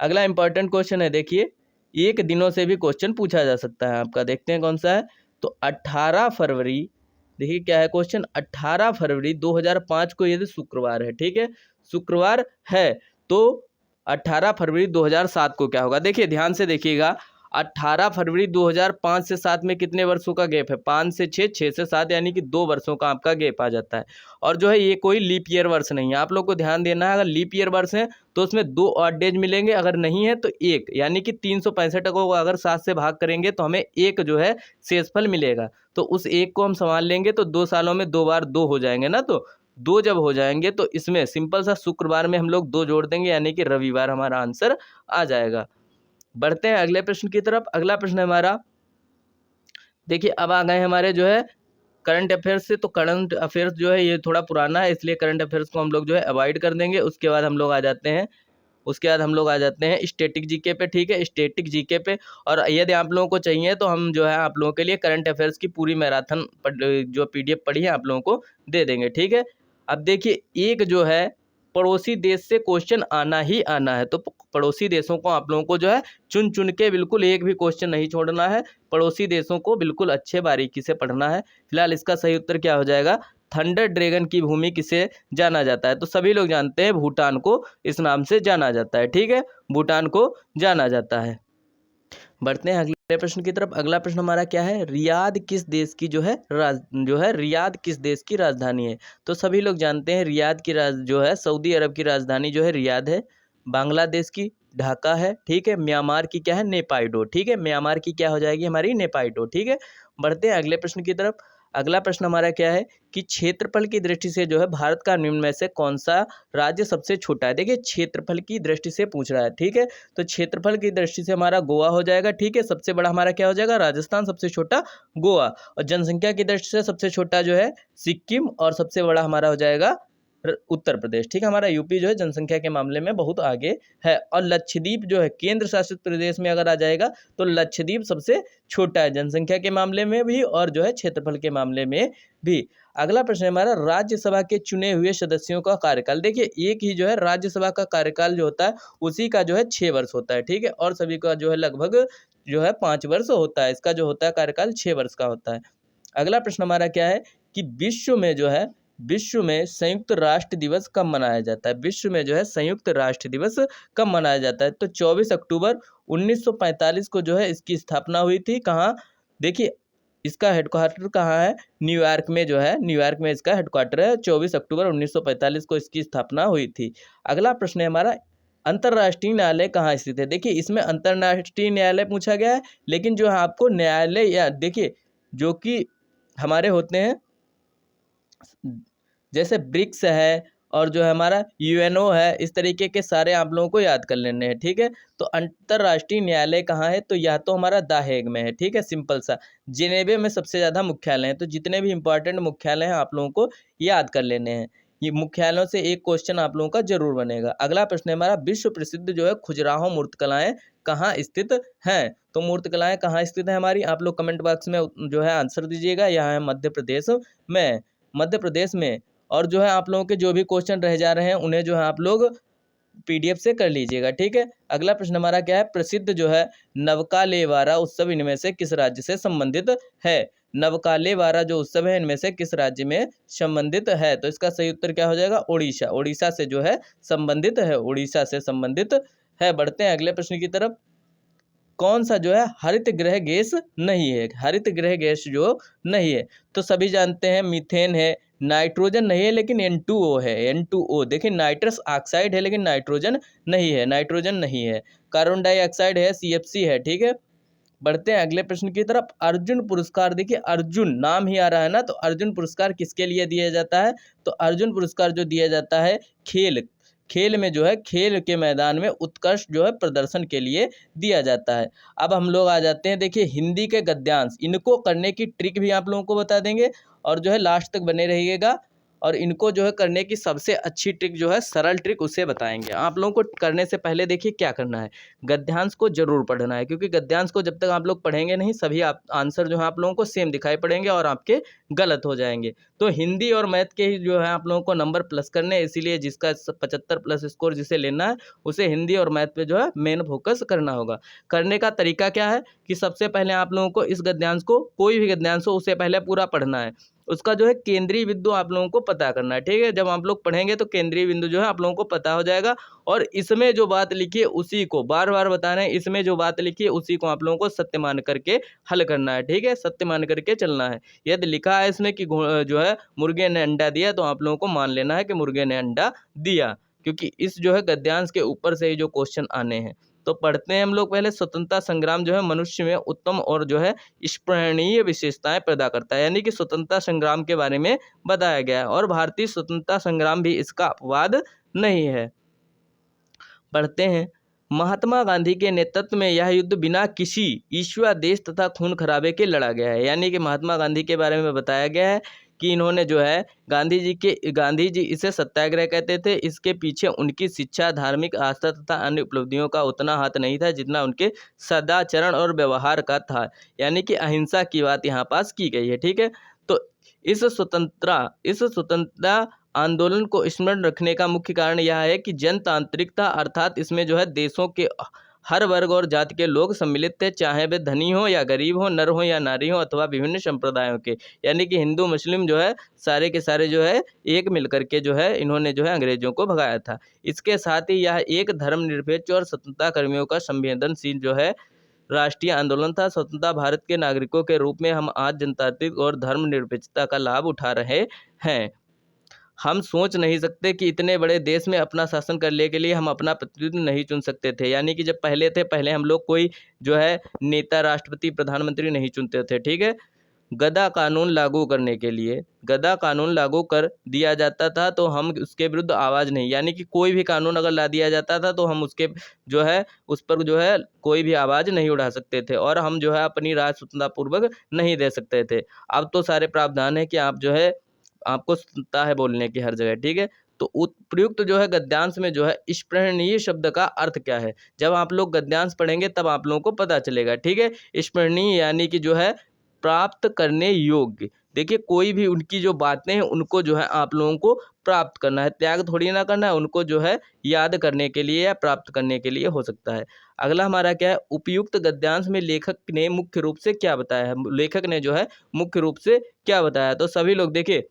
अगला इंपॉर्टेंट क्वेश्चन है। देखिए एक दिनों से भी क्वेश्चन पूछा जा सकता है आपका, देखते हैं कौन सा है। तो 18 फरवरी, देखिए क्या है क्वेश्चन, 18 फरवरी 2005 को यदि शुक्रवार है, ठीक है, शुक्रवार है, तो 18 फरवरी 2007 को क्या होगा। देखिए ध्यान से देखिएगा, 18 फरवरी 2005 से 7 में कितने वर्षों का गैप है, 5 से 6, 6 से 7, यानी कि 2 वर्षों का आपका गैप आ जाता है। और जो है ये कोई लीप ईयर वर्ष नहीं है, आप लोग को ध्यान देना है। अगर लीप ईयर वर्ष है तो उसमें 2 ऑड डेज मिलेंगे, अगर नहीं है तो 1, यानी कि 365 को अगर 7 से भाग करेंगे तो हमें 1 जो है शेषफल मिलेगा। तो उस 1 को हम संभाल लेंगे तो 2 सालों में 2 बार 2 हो जाएंगे ना, तो 2 जब हो जाएंगे तो इसमें सिंपल सा शुक्रवार में हम लोग 2 जोड़ देंगे, यानी कि रविवार हमारा आंसर आ जाएगा। बढ़ते हैं अगले प्रश्न की तरफ। अगला प्रश्न है हमारा, देखिए अब आ गए हमारे जो है करंट अफेयर्स से। तो करंट अफेयर्स जो है ये थोड़ा पुराना है, इसलिए करंट अफेयर्स को हम लोग जो है अवॉइड कर देंगे। उसके बाद हम लोग आ जाते हैं स्टैटिक जीके पे। ठीक है, स्टैटिक जीके पे। और यदि आप लोगों को चाहिए तो हम जो है आप लोगों के लिए करंट अफेयर्स की पूरी मैराथन जो PDF पढ़ी है आप लोगों को दे देंगे। ठीक है, अब देखिए एक जो है पड़ोसी देश से क्वेश्चन आना ही आना है, तो पड़ोसी देशों को आप लोगों को जो है चुन चुन के बिल्कुल एक भी क्वेश्चन नहीं छोड़ना है, पड़ोसी देशों को बिल्कुल अच्छे बारीकी से पढ़ना है। फिलहाल इसका सही उत्तर क्या हो जाएगा, थंडर ड्रैगन की भूमि किसे जाना जाता है। तो सभी लोग जानते हैं भूटान को इस नाम से जाना जाता है। ठीक है, भूटान को जाना जाता है। बढ़ते हैं अगले प्रश्न की तरफ। अगला प्रश्न हमारा क्या है, रियाद किस देश की रियाद किस देश की राजधानी है। तो सभी लोग जानते हैं रियाद की जो है सऊदी अरब की राजधानी जो है रियाद है। बांग्लादेश की ढाका है। ठीक है, म्यांमार की क्या है, नेपाइडो। ठीक है, म्यांमार की क्या हो जाएगी हमारी, नेपाइडो। ठीक है, बढ़ते हैं अगले प्रश्न की तरफ। अगला प्रश्न हमारा क्या है कि क्षेत्रफल की दृष्टि से जो है भारत का निम्न में से कौन सा राज्य सबसे छोटा है। देखिए क्षेत्रफल की दृष्टि से पूछ रहा है। ठीक है, तो क्षेत्रफल की दृष्टि से हमारा गोवा हो जाएगा। ठीक है, सबसे बड़ा हमारा क्या हो जाएगा, राजस्थान, सबसे छोटा गोवा। और जनसंख्या की दृष्टि से सबसे छोटा जो है सिक्किम, और सबसे बड़ा हमारा हो जाएगा उत्तर प्रदेश। ठीक है, हमारा यूपी जो है जनसंख्या के मामले में बहुत आगे है। और लक्षद्वीप जो है केंद्र शासित प्रदेश में अगर आ जाएगा तो लक्षद्वीप सबसे छोटा है जनसंख्या के मामले में भी और जो है क्षेत्रफल के मामले में भी। अगला प्रश्न है हमारा, राज्यसभा के चुने हुए सदस्यों का कार्यकाल। देखिए एक ही जो है राज्यसभा का कार्यकाल जो होता है उसी का जो है 6 वर्ष होता है, ठीक है, और सभी का जो है लगभग जो है 5 वर्ष होता है, इसका जो होता है कार्यकाल 6 वर्ष का होता है। अगला प्रश्न हमारा क्या है कि विश्व में संयुक्त राष्ट्र दिवस कब मनाया जाता है। विश्व में जो है संयुक्त राष्ट्र दिवस कब मनाया जाता है, तो 24 अक्टूबर 1945 को जो है इसकी स्थापना हुई थी। कहाँ, देखिए इसका हेडक्वार्टर कहाँ है, न्यूयॉर्क में जो है, न्यूयॉर्क में इसका हेडक्वार्टर है। 24 अक्टूबर 1945 को इसकी स्थापना हुई थी। अगला प्रश्न है हमारा, अंतर्राष्ट्रीय न्यायालय कहाँ स्थित है। देखिए इसमें अंतर्राष्ट्रीय न्यायालय पूछा गया है, लेकिन जो है आपको न्यायालय या देखिए जो कि हमारे होते हैं जैसे ब्रिक्स है और जो है हमारा यूएनओ है, इस तरीके के सारे आप लोगों को याद कर लेने हैं, ठीक है। तो अंतर्राष्ट्रीय न्यायालय कहाँ है, तो या तो हमारा द हेग में है, ठीक है, सिंपल सा। जिनेवे में सबसे ज़्यादा मुख्यालय हैं, तो जितने भी इंपॉर्टेंट मुख्यालय हैं आप लोगों को याद कर लेने हैं। ये मुख्यालयों से एक क्वेश्चन आप लोगों का जरूर बनेगा। अगला प्रश्न है हमारा, विश्व प्रसिद्ध जो है खजुराहो मूर्तिकलाएं कहाँ स्थित हैं। तो मूर्तिकलाएं कहाँ स्थित है हमारी, आप लोग कमेंट बॉक्स में जो है आंसर दीजिएगा। यहाँ है मध्य प्रदेश में, मध्य प्रदेश में। और जो है आप लोगों के जो भी क्वेश्चन रह जा रहे हैं उन्हें जो है आप लोग पीडीएफ से कर लीजिएगा, ठीक है। अगला प्रश्न हमारा क्या है, प्रसिद्ध जो है नवकालेवारा उत्सव इनमें से किस राज्य से संबंधित है। नवकालेवारा जो उत्सव है इनमें से किस राज्य में संबंधित है, तो इसका सही उत्तर क्या हो जाएगा, उड़ीसा। उड़ीसा से जो है संबंधित है, उड़ीसा से संबंधित है। बढ़ते हैं अगले प्रश्न की तरफ। कौन सा जो है हरित गृह गैस नहीं है, हरित गृह गैस जो नहीं है, तो सभी जानते हैं मीथेन है, नाइट्रोजन नहीं है लेकिन N2O है, N2O। देखिए नाइट्रस ऑक्साइड है लेकिन नाइट्रोजन नहीं है, नाइट्रोजन नहीं है। कार्बन डाइऑक्साइड है, CFC है, ठीक है। बढ़ते हैं अगले प्रश्न की तरफ। अर्जुन पुरस्कार, देखिए अर्जुन नाम ही आ रहा है ना, तो अर्जुन पुरस्कार किसके लिए दिया जाता है, तो अर्जुन पुरस्कार जो दिया जाता है खेल में जो है, खेल के मैदान में उत्कृष्ट जो है प्रदर्शन के लिए दिया जाता है। अब हम लोग आ जाते हैं, देखिए हिंदी के गद्यांश, इनको करने की ट्रिक भी आप लोगों को बता देंगे और जो है लास्ट तक बने रहिएगा। और इनको जो है करने की सबसे अच्छी ट्रिक जो है, सरल ट्रिक, उसे बताएंगे। आप लोगों को करने से पहले देखिए क्या करना है, गद्यांश को जरूर पढ़ना है, क्योंकि गद्यांश को जब तक आप लोग पढ़ेंगे नहीं, सभी आप आंसर जो है आप लोगों को सेम दिखाई पड़ेंगे और आपके गलत हो जाएंगे। तो हिंदी और मैथ के ही जो है आप लोगों को नंबर प्लस करने हैं, इसीलिए जिसका 75 प्लस स्कोर जिसे लेना है उसे हिंदी और मैथ पे जो है मेन फोकस करना होगा। करने का तरीका क्या है कि सबसे पहले आप लोगों को इस गद्यांश को, कोई भी गद्यांश हो, उसे पहले पूरा पढ़ना है। उसका जो है केंद्रीय बिंदु आप लोगों को पता करना है, ठीक है। जब आप लोग पढ़ेंगे तो केंद्रीय बिंदु जो है आप लोगों को पता हो जाएगा। और इसमें जो बात लिखी है उसी को बार बार बता रहे हैं, इसमें जो बात लिखी है उसी को आप लोगों को सत्य मान करके हल करना है, ठीक है, सत्य मान करके चलना है। यदि लिखा है इसमें कि जो है मुर्गे ने अंडा दिया, तो आप लोगों को मान लेना है कि मुर्गे ने अंडा दिया, क्योंकि इस जो है गद्यांश के ऊपर से ही जो क्वेश्चन आने हैं। तो पढ़ते हैं हम लोग पहले। स्वतंत्रता संग्राम जो है मनुष्य में उत्तम और जो है स्मरणीय विशेषताएं पैदा करता है, यानी कि स्वतंत्रता संग्राम के बारे में बताया गया है, और भारतीय स्वतंत्रता संग्राम भी इसका अपवाद नहीं है। पढ़ते हैं। महात्मा गांधी के नेतृत्व में यह युद्ध बिना किसी ईर्ष्या-द्वेष तथा खून खराबे के लड़ा गया है, यानी कि महात्मा गांधी के बारे में बताया गया है कि इन्होंने जो है गांधी जी इसे सत्याग्रह कहते थे। इसके पीछे उनकी शिक्षा, धार्मिक आस्था तथा अन्य उपलब्धियों का उतना हाथ नहीं था जितना उनके सदाचरण और व्यवहार का था, यानी कि अहिंसा की बात यहाँ पास की गई है, ठीक है। तो इस स्वतंत्रता आंदोलन को स्मरण रखने का मुख्य कारण यह है कि जनतांत्रिकता, अर्थात इसमें जो है देशों के हर वर्ग और जाति के लोग सम्मिलित थे, चाहे वे धनी हो या गरीब हो, नर हो या नारी हो, अथवा विभिन्न संप्रदायों के, यानी कि हिंदू मुस्लिम जो है सारे के सारे जो है एक मिलकर के जो है इन्होंने जो है अंग्रेजों को भगाया था। इसके साथ ही यह एक धर्मनिरपेक्ष और स्वतंत्रता कर्मियों का संवेदनशील जो है राष्ट्रीय आंदोलन था। स्वतंत्रता भारत के नागरिकों के रूप में हम आज जनतांत्रिक और धर्मनिरपेक्षता का लाभ उठा रहे हैं। हम सोच नहीं सकते कि इतने बड़े देश में अपना शासन करने के लिए हम अपना प्रतिनिधि नहीं चुन सकते थे, यानी कि जब पहले हम लोग कोई जो है नेता, राष्ट्रपति, प्रधानमंत्री नहीं चुनते थे, ठीक है। गदा कानून लागू करने के लिए गदा कानून लागू कर दिया जाता था तो हम उसके विरुद्ध आवाज़ नहीं, यानी कि कोई भी कानून अगर ला दिया जाता था तो हम उसके जो है उस पर जो है कोई भी आवाज़ नहीं उठा सकते थे, और हम जो है अपनी राय स्वतंत्रतापूर्वक नहीं दे सकते थे। अब तो सारे प्रावधान है कि आप जो है, आपको स्वतंत्रता है बोलने की हर जगह, ठीक है। तो उपयुक्त जो है गद्यांश में जो है स्मरणीय शब्द का अर्थ क्या है, जब आप लोग गद्यांश पढ़ेंगे तब आप लोगों को पता चलेगा, ठीक है। स्मरणीय यानी कि जो है प्राप्त करने योग्य। देखिए कोई भी उनकी जो बातें हैं उनको जो है आप लोगों को प्राप्त करना है, त्याग थोड़ी ना करना है, उनको जो है याद करने के लिए या प्राप्त करने के लिए हो सकता है। अगला हमारा क्या है, उपयुक्त गद्यांश में लेखक ने मुख्य रूप से क्या बताया है, लेखक ने जो है मुख्य रूप से क्या बताया। तो सभी लोग देखिए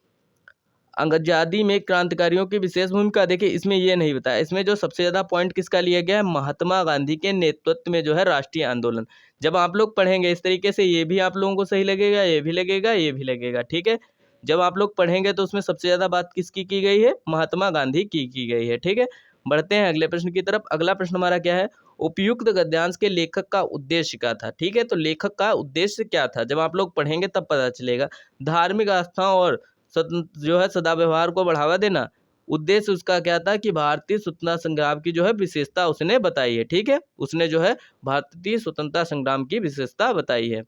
आज़ादी में क्रांतिकारियों की विशेष भूमिका, देखिए इसमें ये नहीं बताया, इसमें जो सबसे ज़्यादा पॉइंट किसका लिया गया है, महात्मा गांधी के नेतृत्व में जो है राष्ट्रीय आंदोलन। जब आप लोग पढ़ेंगे इस तरीके से ये भी आप लोगों को सही लगेगा, ये भी लगेगा, ये भी लगेगा, ठीक है। जब आप लोग पढ़ेंगे तो उसमें सबसे ज़्यादा बात किसकी की गई है, महात्मा गांधी की गई है, ठीक है। बढ़ते हैं अगले प्रश्न की तरफ। अगला प्रश्न हमारा क्या है, उपयुक्त गद्यांश के लेखक का उद्देश्य क्या था, ठीक है। तो लेखक का उद्देश्य क्या था, जब आप लोग पढ़ेंगे तब पता चलेगा। धार्मिक आस्थाओं और जो है सदाव्यवहार को बढ़ावा देना, उद्देश्य उसका क्या था कि भारतीय स्वतंत्रता संग्राम की जो है विशेषता उसने बताई है, ठीक है। उसने जो है भारतीय स्वतंत्रता संग्राम की विशेषता बताई है।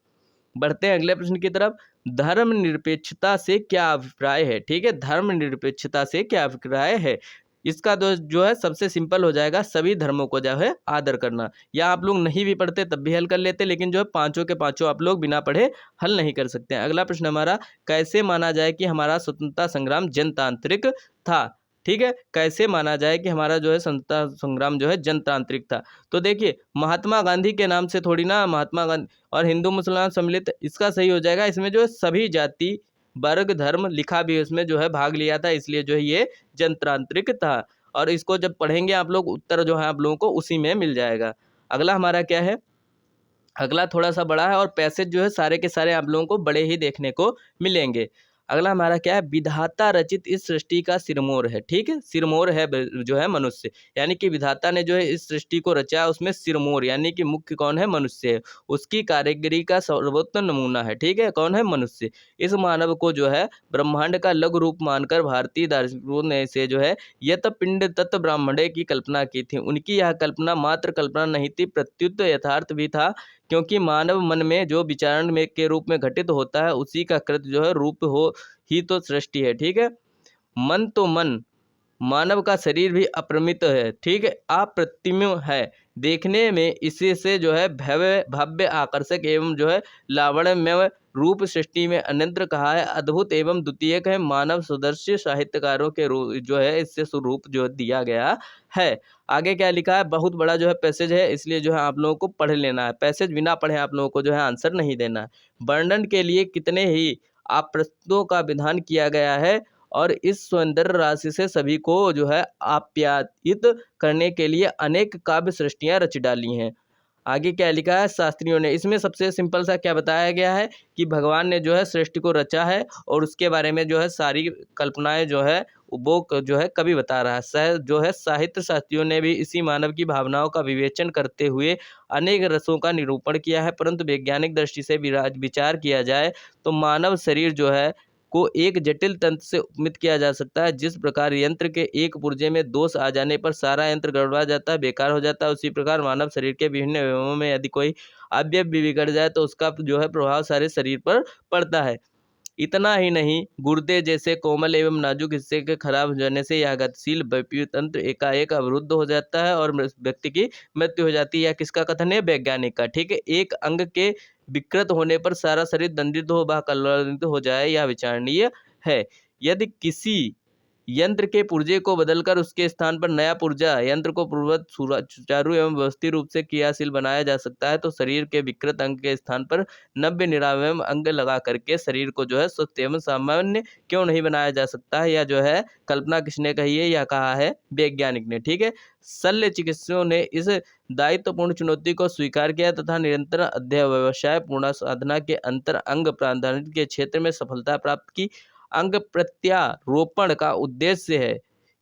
बढ़ते हैं अगले प्रश्न की तरफ। धर्मनिरपेक्षता से क्या अभिप्राय है, ठीक है। धर्मनिरपेक्षता से क्या अभिप्राय है, इसका जो है सबसे सिंपल हो जाएगा, सभी धर्मों को जो है आदर करना। या आप लोग नहीं भी पढ़ते तब भी हल कर लेते, लेकिन जो है पांचों के पांचों आप लोग बिना पढ़े हल नहीं कर सकते हैं। अगला प्रश्न हमारा, कैसे माना जाए कि हमारा स्वतंत्रता संग्राम जनतांत्रिक था, ठीक है। कैसे माना जाए कि हमारा जो है स्वतंत्रता संग्राम जो है जनतांत्रिक था। तो देखिए महात्मा गांधी के नाम से थोड़ी ना, महात्मा गांधी और हिंदू मुसलमान सम्मिलित, इसका सही हो जाएगा। इसमें जो है सभी जाति वर्ग धर्म लिखा भी उसमें जो है भाग लिया था, इसलिए जो है ये जनतांत्रिक था। और इसको जब पढ़ेंगे आप लोग उत्तर जो है आप लोगों को उसी में मिल जाएगा। अगला हमारा क्या है, अगला थोड़ा सा बड़ा है और पैसेज जो है सारे के सारे आप लोगों को बड़े ही देखने को मिलेंगे। अगला हमारा क्या है, विधाता रचित इस सृष्टि का सिरमौर है, ठीक है। सिरमौर है जो है मनुष्य, यानी कि विधाता ने जो है इस सृष्टि को रचा, उसमें सिरमौर यानी कि मुख्य कौन है, मनुष्य है। उसकी कारीगरी का सर्वोत्तम नमूना है, ठीक है, कौन है, मनुष्य। इस मानव को जो है ब्रह्मांड का लघु रूप मानकर भारतीय दार्शनिकों ने से जो है यत पिंड तत् ब्राह्मणे की कल्पना की थी। उनकी यह कल्पना मात्र कल्पना नहीं थी, प्रत्युत यथार्थ भी था, क्योंकि मानव मन में जो विचारण में के रूप में घटित होता है उसी का कृत जो है रूप हो ही तो सृष्टि है, ठीक है। मन तो मन, मानव का शरीर भी अपरिमित है, ठीक है, अप्रतिम है, देखने में इसी से जो है भव्य भव्य आकर्षक एवं जो है लावण्यमय रूप सृष्टि में अन्यत्र कहा है, अद्भुत एवं द्वितीयक है। मानव सदस्य साहित्यकारों के जो है इससे स्वरूप जो दिया गया है। आगे क्या लिखा है, बहुत बड़ा जो है पैसेज है, इसलिए जो है आप लोगों को पढ़ लेना है। पैसेज बिना पढ़े आप लोगों को जो है आंसर नहीं देना है। वर्णन के लिए कितने ही आप्रस्तों का विधान किया गया है और इस सौंदर्य राशि से सभी को जो है आप्यायित करने के लिए अनेक काव्य सृष्टियां रच डाली हैं। आगे क्या लिखा है, शास्त्रियों ने, इसमें सबसे सिंपल सा क्या बताया गया है कि भगवान ने जो है सृष्टि को रचा है और उसके बारे में जो है सारी कल्पनाएं जो है वो जो है कवि बता रहा है। जो है साहित्य शास्त्रियों ने भी इसी मानव की भावनाओं का विवेचन करते हुए अनेक रसों का निरूपण किया है, परंतु वैज्ञानिक दृष्टि से विचार किया जाए तो मानव शरीर जो है को एक जटिल तंत्र से उपमित किया जा सकता है। जिस प्रकार यंत्र के एक पुर्जे में दोष आ जाने पर सारा यंत्र गड़बड़ा जाता है, बेकार हो जाता है, उसी प्रकार मानव शरीर के विभिन्न अवयवों में यदि कोई अवयव भी बिगड़ जाए तो उसका जो है प्रभाव सारे शरीर पर पड़ता है। इतना ही नहीं, गुर्दे जैसे कोमल एवं नाजुक हिस्से के खराब हो जाने से यह गतिशील वायु तंत्र एकाएक अवरुद्ध हो जाता है और व्यक्ति की मृत्यु हो जाती है। यह किसका कथन है, वैज्ञानिक का, ठीक है। एक अंग के विकृत होने पर सारा शरीर दंडित हो व कलंकित हो जाए, यह विचारणीय है। यदि किसी यंत्र के पुर्जे को बदलकर उसके स्थान पर नया पुर्जा यंत्र को पूर्ववत सुचारू एवं व्यवस्थित रूप से क्रियाशील बनाया जा सकता है तो शरीर के विकृत अंग के स्थान पर नव्य निरावयव अंग लगा करके शरीर को जो है स्वस्थ एवं सामान्य क्यों नहीं बनाया जा सकता है। यह जो है कल्पना किसने कही है, यह कहा है वैज्ञानिक ने, ठीक है। शल्य चिकित्सकों ने इस दायित्वपूर्ण चुनौती को स्वीकार किया तथा निरंतर अध्यवसाय पूर्ण साधना के अंतर अंग प्राधान्य के क्षेत्र में सफलता प्राप्त की। अंग प्रत्यारोपण का उद्देश्य है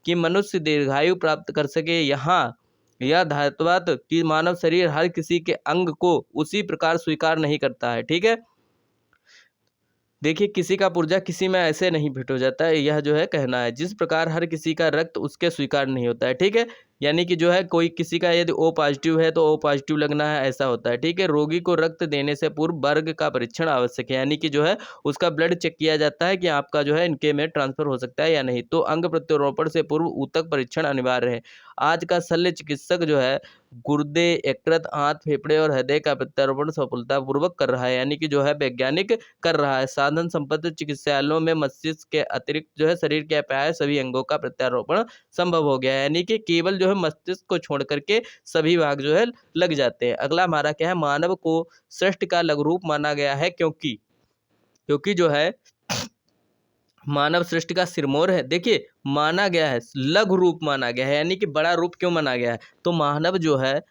कि मनुष्य दीर्घायु प्राप्त कर सके। यहाँ यह धातुवाद कि मानव शरीर हर किसी के अंग को उसी प्रकार स्वीकार नहीं करता है, ठीक है। देखिए किसी का पुर्जा किसी में ऐसे नहीं फिट हो जाता है, यह जो है कहना है। जिस प्रकार हर किसी का रक्त उसके स्वीकार नहीं होता है, ठीक है। यानी कि जो है कोई किसी का यदि O पॉजिटिव है तो O पॉजिटिव लगना है, ऐसा होता है। ठीक है, रोगी को रक्त देने से पूर्व वर्ग का परीक्षण आवश्यक है, यानी कि जो है उसका ब्लड चेक किया जाता है कि आपका जो है इनके में ट्रांसफर हो सकता है या नहीं। तो अंग प्रत्यारोपण से पूर्व ऊतक परीक्षण अनिवार्य है। आज का शल्य चिकित्सक जो है गुर्दे, यकृत, आंत, फेफड़े और हृदय का प्रत्यारोपण सफलतापूर्वक कर रहा है, यानी कि जो है वैज्ञानिक कर रहा है। साधन संपन्न चिकित्सालयों में मस्तिष्क के अतिरिक्त जो है शरीर के प्राय सभी अंगों का प्रत्यारोपण संभव हो गया है, यानी कि केवल जो है मस्तिष्क को छोड़ करके सभी भाग जो है लग जाते हैं। अगला हमारा क्या है, मानव को सृष्टि का लघु रूप माना गया है क्योंकि जो है मानव सृष्टि का सिरमौर है। देखिए माना गया है, लघु रूप माना गया है, यानी कि बड़ा रूप क्यों माना गया है, तो मानव जो है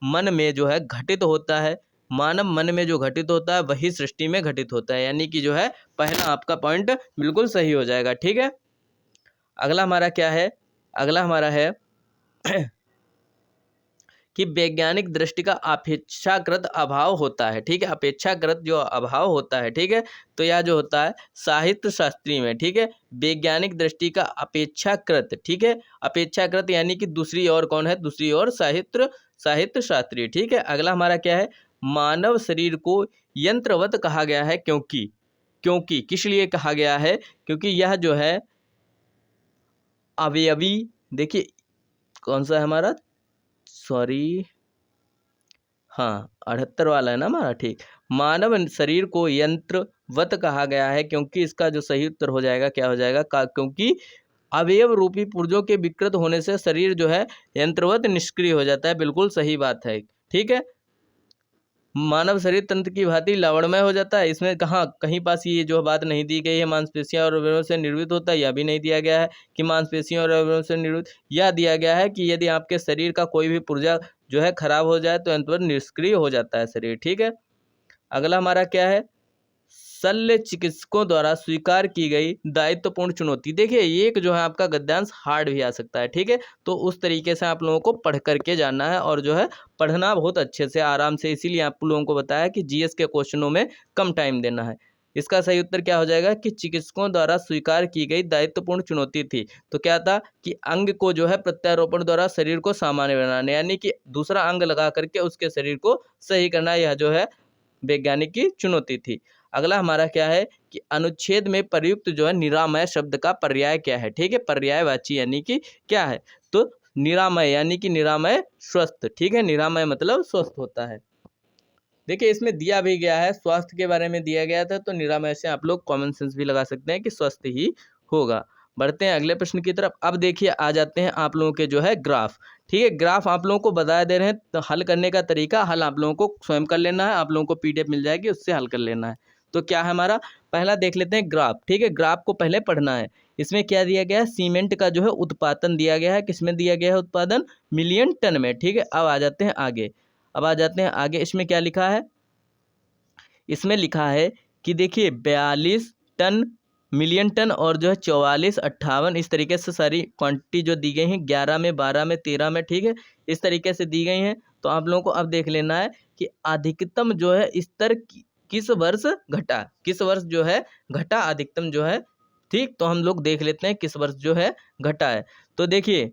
मन में जो है घटित होता है, मानव मन में जो घटित होता है वही सृष्टि में घटित होता है, यानी कि जो है पहला आपका पॉइंट बिल्कुल सही हो जाएगा। ठीक है, अगला हमारा क्या है, अगला हमारा है कि वैज्ञानिक दृष्टि का अपेक्षाकृत अभाव होता है। ठीक है, अपेक्षाकृत जो अभाव होता है, ठीक है, तो यह जो होता है साहित्य शास्त्री में, ठीक है, वैज्ञानिक दृष्टि का अपेक्षाकृत, ठीक है, अपेक्षाकृत यानी कि दूसरी ओर कौन है, दूसरी ओर साहित्य शास्त्री। ठीक है, अगला हमारा क्या है, मानव शरीर को यंत्रवत कहा गया है क्योंकि किस लिए कहा गया है, क्योंकि यह जो है अवयवी, देखिए कौन सा है हमारा, सॉरी, हाँ 78 वाला है ना हमारा, ठीक, मानव शरीर को यंत्रवत कहा गया है क्योंकि इसका जो सही उत्तर हो जाएगा क्या हो जाएगा, क्योंकि अवयव रूपी पुर्जों के विकृत होने से शरीर जो है यंत्रवत निष्क्रिय हो जाता है। बिल्कुल सही बात है। ठीक है, मानव शरीर तंत्र की भांति लवणमय हो जाता है, इसमें कहाँ कहीं पास ये जो बात नहीं दी गई है मांसपेशियां और अवयवों से निर्मित होता है, यह भी नहीं दिया गया है कि मांसपेशियों और अवयवों से निर्मित, यह दिया गया है कि यदि आपके शरीर का कोई भी पुर्जा जो है खराब हो जाए तो अंततः निष्क्रिय हो जाता है शरीर। ठीक है, अगला हमारा क्या है, शल्य चिकित्सकों द्वारा स्वीकार की गई दायित्वपूर्ण चुनौती। देखिए ये एक जो है आपका गद्यांश हार्ड भी आ सकता है। ठीक है, तो उस तरीके से आप लोगों को पढ़ करके जानना है और जो है पढ़ना बहुत अच्छे से आराम से, इसीलिए आप लोगों को बताया कि जीएस के क्वेश्चनों में कम टाइम देना है। इसका सही उत्तर क्या हो जाएगा कि चिकित्सकों द्वारा स्वीकार की गई दायित्वपूर्ण चुनौती थी। तो क्या था कि अंग को जो है प्रत्यारोपण द्वारा शरीर को सामान्य बनाने, यानी कि दूसरा अंग लगा करके उसके शरीर को सही करना, यह जो है वैज्ञानिक की चुनौती थी। अगला हमारा क्या है कि अनुच्छेद में प्रयुक्त जो है निरामय शब्द का पर्याय क्या है। ठीक है, पर्यायवाची यानी कि क्या है, तो निरामय यानी कि निरामय स्वस्थ। ठीक है, निरामय मतलब स्वस्थ होता है। देखिए इसमें दिया भी गया है, स्वास्थ्य के बारे में दिया गया था, तो निरामय से आप लोग कॉमन सेंस भी लगा सकते हैं कि स्वस्थ ही होगा। बढ़ते हैं अगले प्रश्न की तरफ। अब देखिए आ जाते हैं आप लोगों के जो है ग्राफ। ठीक है, ग्राफ आप लोगों को बता दे रहे हैं, तो हल करने का तरीका, हल आप लोगों को स्वयं कर लेना है, आप लोगों को पीडीएफ मिल जाएगी, उससे हल कर लेना है। तो क्या है हमारा, पहला देख लेते हैं ग्राफ। ठीक है, ग्राफ को पहले पढ़ना है। इसमें क्या दिया गया है, सीमेंट का जो है उत्पादन दिया गया है, किसमें दिया गया है उत्पादन, मिलियन टन में। ठीक है, अब आ जाते हैं आगे, इसमें क्या लिखा है, इसमें लिखा है कि देखिए 42 टन, मिलियन टन, और जो है 44, 58, इस तरीके से सारी क्वांटिटी जो दी गई हैं, 11 में, 12 में, 13 में। ठीक है, इस तरीके से दी गई हैं। तो आप लोगों को अब देख लेना है कि अधिकतम जो है स्तर किस वर्ष घटा, किस वर्ष जो है घटा अधिकतम जो है। ठीक, तो हम लोग देख लेते हैं किस वर्ष जो है घटा है। तो देखिए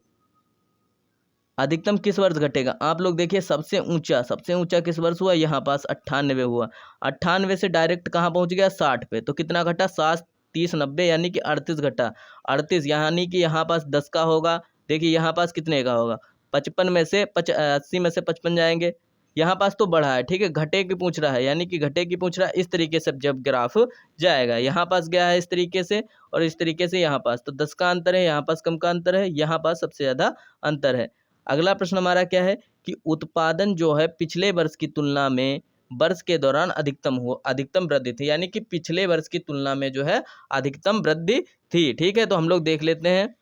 अधिकतम किस वर्ष घटेगा, आप लोग देखिए सबसे ऊंचा किस वर्ष हुआ, यहाँ पास 98 हुआ, 98 से डायरेक्ट कहाँ पहुँच गया 60 पे, तो कितना घटा 7, 30, 90, यानी कि 38 घटा, 38, यानी कि यहाँ पास 10 का होगा। देखिए यहाँ पास कितने का होगा, 55 में से 80 में से 55 जाएंगे, यहाँ पास तो बढ़ा है। ठीक है, घटे की पूछ रहा है, यानी कि घटे की पूछ रहा है, इस तरीके से जब ग्राफ जाएगा, यहाँ पास गया है इस तरीके से और इस तरीके से, यहाँ पास तो 10 का अंतर है, यहाँ पास कम का अंतर है, यहाँ पास सबसे ज़्यादा अंतर है। अगला प्रश्न हमारा क्या है कि उत्पादन जो है पिछले वर्ष की तुलना में वर्ष के दौरान अधिकतम वृद्धि थी, यानी कि पिछले वर्ष की तुलना में जो है अधिकतम वृद्धि थी। ठीक है, तो हम लोग देख लेते हैं।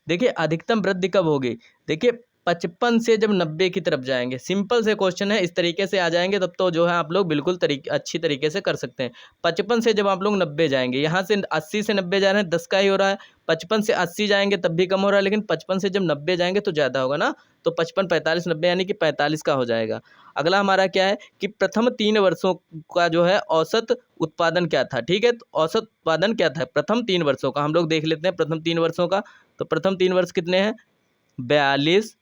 देखिए अधिकतम वृद्धि कब होगी, देखिए 55 से जब 90 की तरफ जाएंगे, सिंपल से क्वेश्चन है, इस तरीके से आ जाएंगे तब तो जो है आप लोग बिल्कुल अच्छी तरीके से कर सकते हैं। 55 से जब आप लोग 90 जाएंगे, यहाँ से 80 से 90 जा रहे हैं, 10 का ही हो रहा है, 55 से 80 जाएंगे तब भी कम हो रहा है, लेकिन 55 से जब 90 जाएंगे तो ज़्यादा होगा ना, तो 55, 45, 90 यानी कि 45 का हो जाएगा। अगला हमारा क्या है कि प्रथम 3 वर्षों का जो है औसत उत्पादन क्या था। ठीक है, तो औसत उत्पादन क्या था प्रथम 3 वर्षों का, हम लोग देख लेते हैं प्रथम 3 वर्षों का। तो प्रथम 3 वर्ष कितने हैं, 42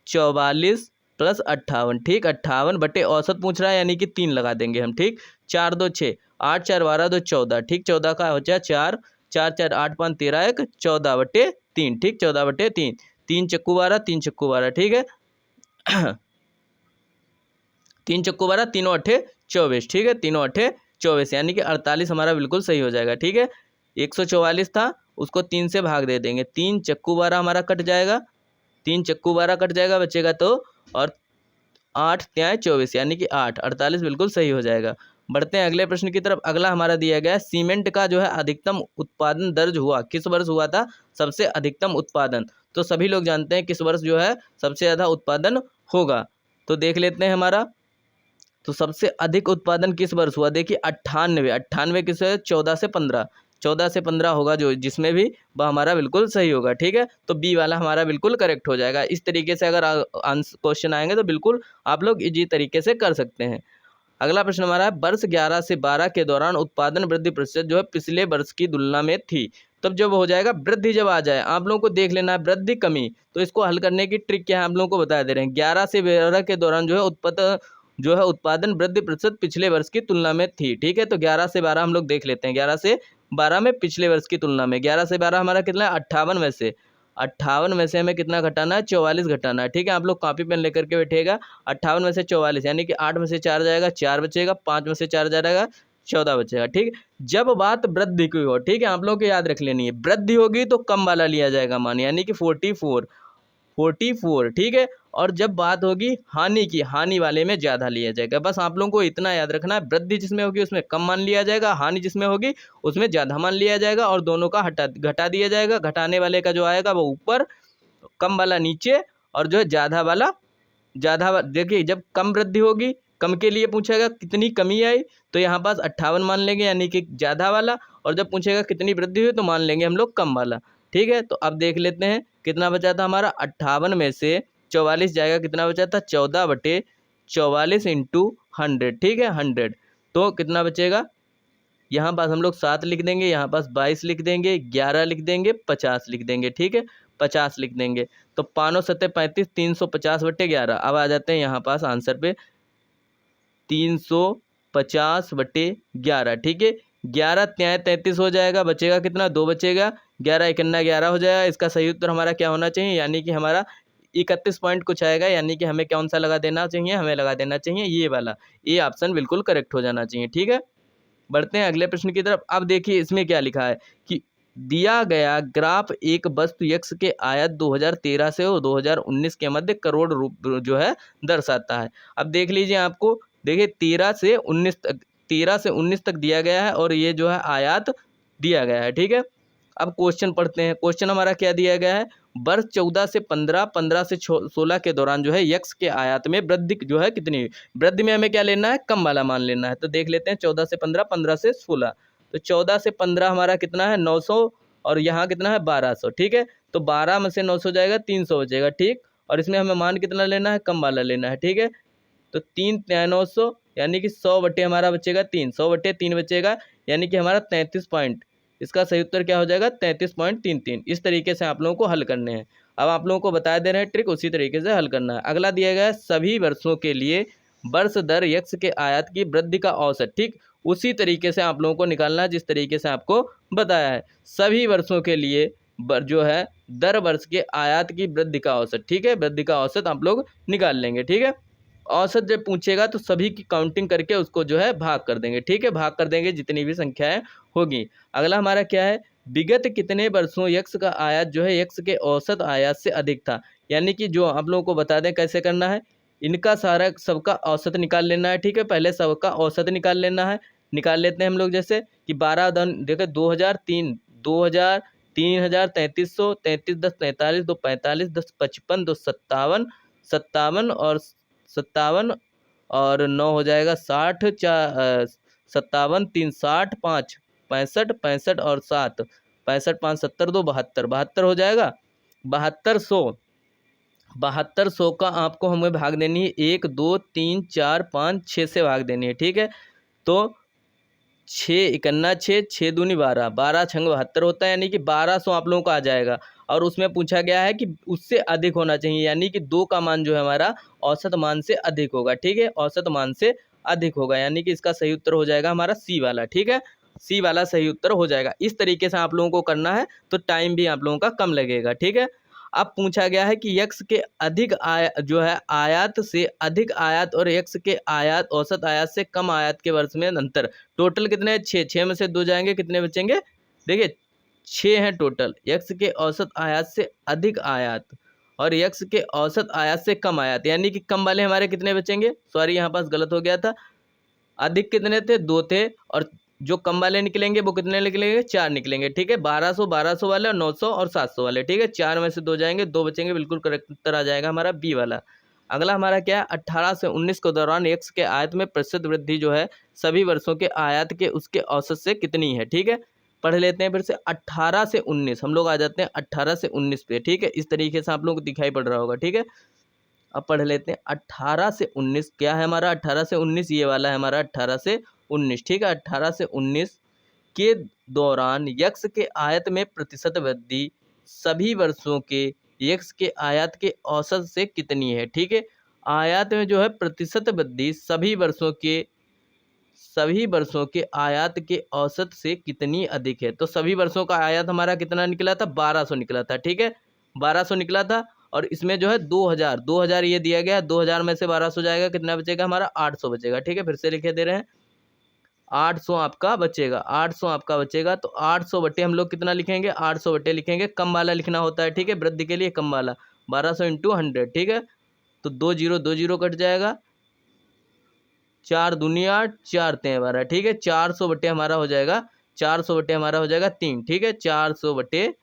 44 प्लस 58, ठीक। 58 बटे औसत पूछ रहा है यानी कि 3 लगा देंगे हम, ठीक। 4 2 6, 8 4 12 2 14, ठीक। 14 का हो जाए 4 4 4 8 5 13 1 14 बटे 3, ठीक। 14 बटे 3, 3 चक्कू 12 3 चक्कू 12, ठीक है। 3 चक्कू 12 तीनों अट्ठे 24, ठीक है। तीनों अट्ठे 24 यानी कि 48 हमारा बिल्कुल सही हो जाएगा, ठीक है। 144 था उसको 3 से भाग दे देंगे, 3 चक्कू 12 हमारा कट जाएगा, 3 चक्कू 12 कट जाएगा, बचेगा तो और 8 त्याय 24 यानी कि 8, 48 बिल्कुल सही हो जाएगा। बढ़ते हैं अगले प्रश्न की तरफ। अगला हमारा दिया गया है सीमेंट का जो है अधिकतम उत्पादन दर्ज हुआ किस वर्ष हुआ था सबसे अधिकतम उत्पादन। तो सभी लोग जानते हैं किस वर्ष जो है सबसे ज़्यादा उत्पादन होगा, तो देख लेते हैं हमारा। तो सबसे अधिक उत्पादन किस वर्ष हुआ, देखिए 98, 98 किस है 14 से 15, 14 से 15 होगा जो जिसमें भी वह हमारा बिल्कुल सही होगा, ठीक है। तो बी वाला हमारा बिल्कुल करेक्ट हो जाएगा। इस तरीके से अगर आंसर क्वेश्चन आएंगे तो बिल्कुल आप लोग इजी तरीके से कर सकते हैं। अगला प्रश्न हमारा है वर्ष 11 से 12 के दौरान उत्पादन वृद्धि प्रतिशत जो है पिछले वर्ष की तुलना में थी। तब जब हो जाएगा वृद्धि, जब आ जाए आप लोगों को देख लेना है वृद्धि कमी, तो इसको हल करने की ट्रिक क्या है हम लोगों को बता दे रहे हैं। 11 से 12 के दौरान जो है उत्पादन वृद्धि प्रतिशत पिछले वर्ष की तुलना में थी, ठीक है। तो 11 से 12 हम लोग देख लेते हैं, 11 से 12 में पिछले वर्ष की तुलना में 11 से 12 हमारा कितना है 58 में से, 58 में से हमें कितना घटाना है 44 घटाना है, ठीक है। आप लोग कॉपी पेन लेकर के बैठेगा, 58 में से 44 यानी कि 8 में से 4 जाएगा 4 बचेगा, 5 में से 4 जाएगा 14 बचेगा, ठीक। जब बात वृद्धि की हो, ठीक है, आप लोग को याद रख लेनी है, वृद्धि होगी तो कम वाला लिया जाएगा मान, यानी कि 44, ठीक है। और जब बात होगी हानि की, हानि वाले में ज़्यादा लिया जाएगा। बस आप लोगों को इतना याद रखना है, वृद्धि जिसमें होगी उसमें कम मान लिया जाएगा, हानि जिसमें होगी उसमें ज़्यादा मान लिया जाएगा, और दोनों का घटा दिया जाएगा। घटाने वाले का जो आएगा वो ऊपर, कम वाला नीचे, और जो है ज़्यादा वाला ज़्यादा। देखिए जब कम वृद्धि होगी, कम के लिए पूछेगा कितनी कमी आई, तो यहाँ पास 58 मान लेंगे यानी कि ज़्यादा वाला, और जब पूछेगा कितनी वृद्धि हुई तो मान लेंगे हम लोग कम वाला, ठीक है। तो अब देख लेते हैं कितना बचा था हमारा, 58 में से 44 जाएगा, कितना बचा था 14 बटे 44 इंटू 100, ठीक है 100, तो कितना बचेगा, यहाँ पास हम लोग 7 लिख देंगे, यहाँ पास 22 लिख देंगे, 11 लिख देंगे, 50 लिख देंगे, ठीक है 50 लिख देंगे। तो 5 7 35, 350 बटे 11। अब आ जाते हैं यहाँ पास आंसर पे, 350 बटे 11, ठीक है। 11 त्याय 33 हो जाएगा, बचेगा कितना 2 बचेगा, 11 इकन्ना 11 हो जाएगा। इसका सही उत्तर हमारा क्या होना चाहिए, यानी कि हमारा 31 पॉइंट कुछ आएगा, यानी कि हमें कौन सा लगा देना चाहिए, हमें लगा देना चाहिए ये वाला, ये ऑप्शन बिल्कुल करेक्ट हो जाना चाहिए, ठीक है। बढ़ते हैं अगले प्रश्न की तरफ। अब देखिए इसमें क्या लिखा है कि दिया गया ग्राफ एक वस्तु यक्स के आयत 2013 से और 2019 के मध्य करोड़ रूप जो है दर्शाता है। अब देख लीजिए, आपको देखिए 13 से 19 तक दिया गया है, और ये जो है आयत दिया गया है, ठीक है। अब क्वेश्चन पढ़ते हैं। क्वेश्चन हमारा क्या दिया गया है, वर्ष 14 से 15, 15 से 16 के दौरान जो है यक्स के आयात में वृद्धि जो है कितनी, वृद्धि में हमें क्या लेना है, कम वाला मान लेना है। तो देख लेते हैं 14 से 15, 15 से 16, तो 14 से 15 हमारा कितना है 900, और यहाँ कितना है 1200, ठीक है। तो 12 में से 900 जाएगा 300 बचेगा, ठीक। और इसमें हमें मान कितना लेना है, कम वाला लेना है, ठीक है। तो 3 त्याय 900 यानी कि 100 बटे हमारा बचेगा 3, 100 बटे 3 बचेगा, यानी कि हमारा 33 पॉइंट, इसका सही उत्तर क्या हो जाएगा 33.33। इस तरीके से आप लोगों को हल करने हैं। अब आप लोगों को बता दे रहे हैं ट्रिक, उसी तरीके से हल करना है। अगला दिया गया है सभी वर्षों के लिए वर्ष दर यक्स के आयात की वृद्धि का औसत, ठीक उसी तरीके से आप लोगों को निकालना है जिस तरीके से आपको बताया है। सभी वर्षों के लिए जो है दर वर्ष के आयात की वृद्धि का औसत, ठीक है, वृद्धि का औसत आप लोग निकाल लेंगे, ठीक है। औसत जब पूछेगा तो सभी की काउंटिंग करके उसको जो है भाग कर देंगे, ठीक है, भाग कर देंगे जितनी भी संख्याएं होगी। अगला हमारा क्या है, विगत कितने वर्षों यक्स का आयात जो है यक्स के औसत आयात से अधिक था। यानी कि जो आप लोगों को बता दें कैसे करना है, इनका सारा सबका औसत निकाल लेना है, ठीक है। पहले सबका औसत निकाल लेना है, निकाल लेते हैं हम लोग। जैसे कि 12 देखो 2003, 2000, 3000, 3300, 33 10 43, 2 45, 10 55, 2 57, 57 और 57 और 9 हो जाएगा 60, 57 3 60, 5 65, 65 और 7 65, 5 70, 2 72, 72 हो जाएगा 7200। 7200 का आपको हमें भाग देनी है 1 2 3 4 5 6 से भाग देनी है, ठीक है। तो 6 इकन्ना 6, 6 दूनी 12, 12 छंग 72 होता है, यानी कि 1200 आप लोगों का आ जाएगा। और उसमें पूछा गया है कि उससे अधिक होना चाहिए, यानी कि 2 का मान जो है हमारा औसत मान से अधिक होगा। ठीक है, औसत मान से अधिक होगा, यानी कि इसका सही उत्तर हो जाएगा हमारा सी वाला। ठीक है, सी वाला सही उत्तर हो जाएगा। इस तरीके से आप लोगों को करना है तो टाइम भी आप लोगों का कम लगेगा। ठीक है, अब पूछा गया है कि यक्स के अधिक जो है आयात से अधिक आयात और यक्स के आयात औसत आयात से कम आयात के वर्ष में अंतर। टोटल कितने? 6। 6 में से 2 जाएंगे, कितने बचेंगे? देखिए 6 हैं टोटल। यक्स के औसत आयात से अधिक आयात और यक्स के औसत आयात से कम आयात, यानी कि कम वाले हमारे कितने बचेंगे? सॉरी यहाँ पास गलत हो गया था। अधिक कितने थे? 2 थे, और जो कम वाले निकलेंगे वो कितने निकलेंगे? 4 निकलेंगे। ठीक है, 1200 1200 वाले और 900 और 700 वाले। ठीक है, 4 में से 2 जाएंगे, 2 बचेंगे, बिल्कुल करेक्ट उत्तर आ जाएगा हमारा बी वाला। अगला हमारा क्या है? 18 से 19 के दौरान एक्स के आयत में प्रतिशत वृद्धि जो है सभी वर्षों के आयात के उसके औसत से कितनी है? ठीक है, पढ़ लेते हैं फिर से। 18 से 19 हम लोग आ जाते हैं 18 से 19 पे। ठीक है, इस तरीके से आप लोगों को दिखाई पड़ रहा होगा। ठीक है, अब पढ़ लेते हैं 18 से 19 क्या है हमारा? 18 से 19 ये वाला है हमारा 18 से 19। ठीक है, 18 से 19 के दौरान यक्स के आयत में प्रतिशत वृद्धि सभी वर्षों के यक्स के आयत के औसत से कितनी है? ठीक है, आयत में जो है प्रतिशत वृद्धि सभी वर्षों के आयात के औसत से कितनी अधिक है? तो सभी वर्षों का आयात हमारा कितना निकला था? 1200 निकला था। ठीक है, 1200 निकला था, और इसमें जो है 2000 ये दिया गया है। 2000 में से 1200 जाएगा, कितना बचेगा हमारा? 800 बचेगा। ठीक है, फिर से लिखे दे रहे हैं 800 आपका बचेगा। 800 आपका बचेगा, तो 800 बटे हम लोग कितना लिखेंगे? 800 बटे लिखेंगे, कम वाला लिखना होता है। ठीक है, वृद्धि के लिए कम वाला 1200 इंटू 100। ठीक है, तो 2 0 कट जाएगा, 4 दूनी 8, 4 तें 12। ठीक है, 400 बटे हमारा हो जाएगा, 400 बटे हमारा हो जाएगा 3। ठीक है, 400 बटे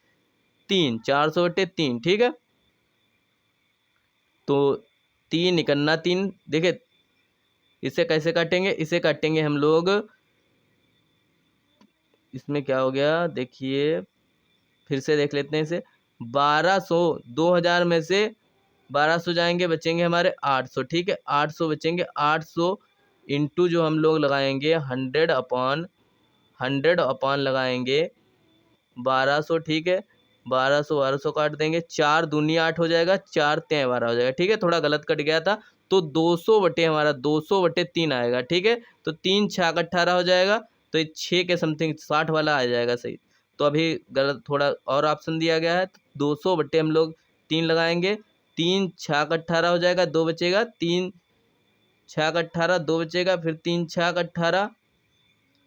3, 400 बटे 3। ठीक है, तो 3 निकलना 3। देखिए इसे कैसे काटेंगे? इसे काटेंगे हम लोग, इसमें क्या हो गया देखिए, फिर से देख लेते हैं इसे। 1200, 2000 में से 1200 जाएंगे, बचेंगे हमारे 800। ठीक है, 800 बचेंगे। 800 इंटू जो हम लोग लगाएंगे 100 अपॉन लगाएंगे 1200। ठीक है, 1200 काट देंगे, 4 दूनी 8 हो जाएगा, 4 तें 12 हो जाएगा। ठीक है, थोड़ा गलत कट गया था, तो 200 बटे हमारा 200 बटे 3 आएगा। ठीक है, तो 3 6 18 हो जाएगा, तो ये 6 के समथिंग 60 वाला आ जाएगा सही। तो अभी गलत थोड़ा और ऑप्शन दिया गया है, तो 200 बटे हम लोग 3 लगाएंगे, 3 6 18 हो जाएगा, 2 बचेगा, 3 6 18, 2 बचेगा, फिर 3 6 18।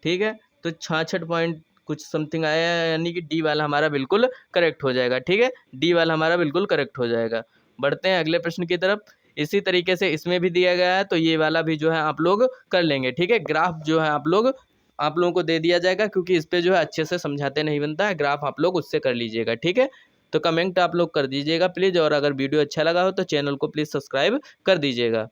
ठीक है, तो 66 पॉइंट कुछ समथिंग आया है, यानी कि डी वाला हमारा बिल्कुल करेक्ट हो जाएगा। ठीक है, डी वाला हमारा बिल्कुल करेक्ट हो जाएगा। बढ़ते हैं अगले प्रश्न की तरफ। इसी तरीके से इसमें भी दिया गया है, तो ये वाला भी जो है आप लोग कर लेंगे। ठीक है, ग्राफ जो है आप लोगों को दे दिया जाएगा, क्योंकि इस पे जो है अच्छे से समझाते नहीं बनता है। ग्राफ आप लोग उससे कर लीजिएगा। ठीक है, तो कमेंट आप लोग कर दीजिएगा प्लीज़, और अगर वीडियो अच्छा लगा हो तो चैनल को प्लीज़ सब्सक्राइब कर दीजिएगा।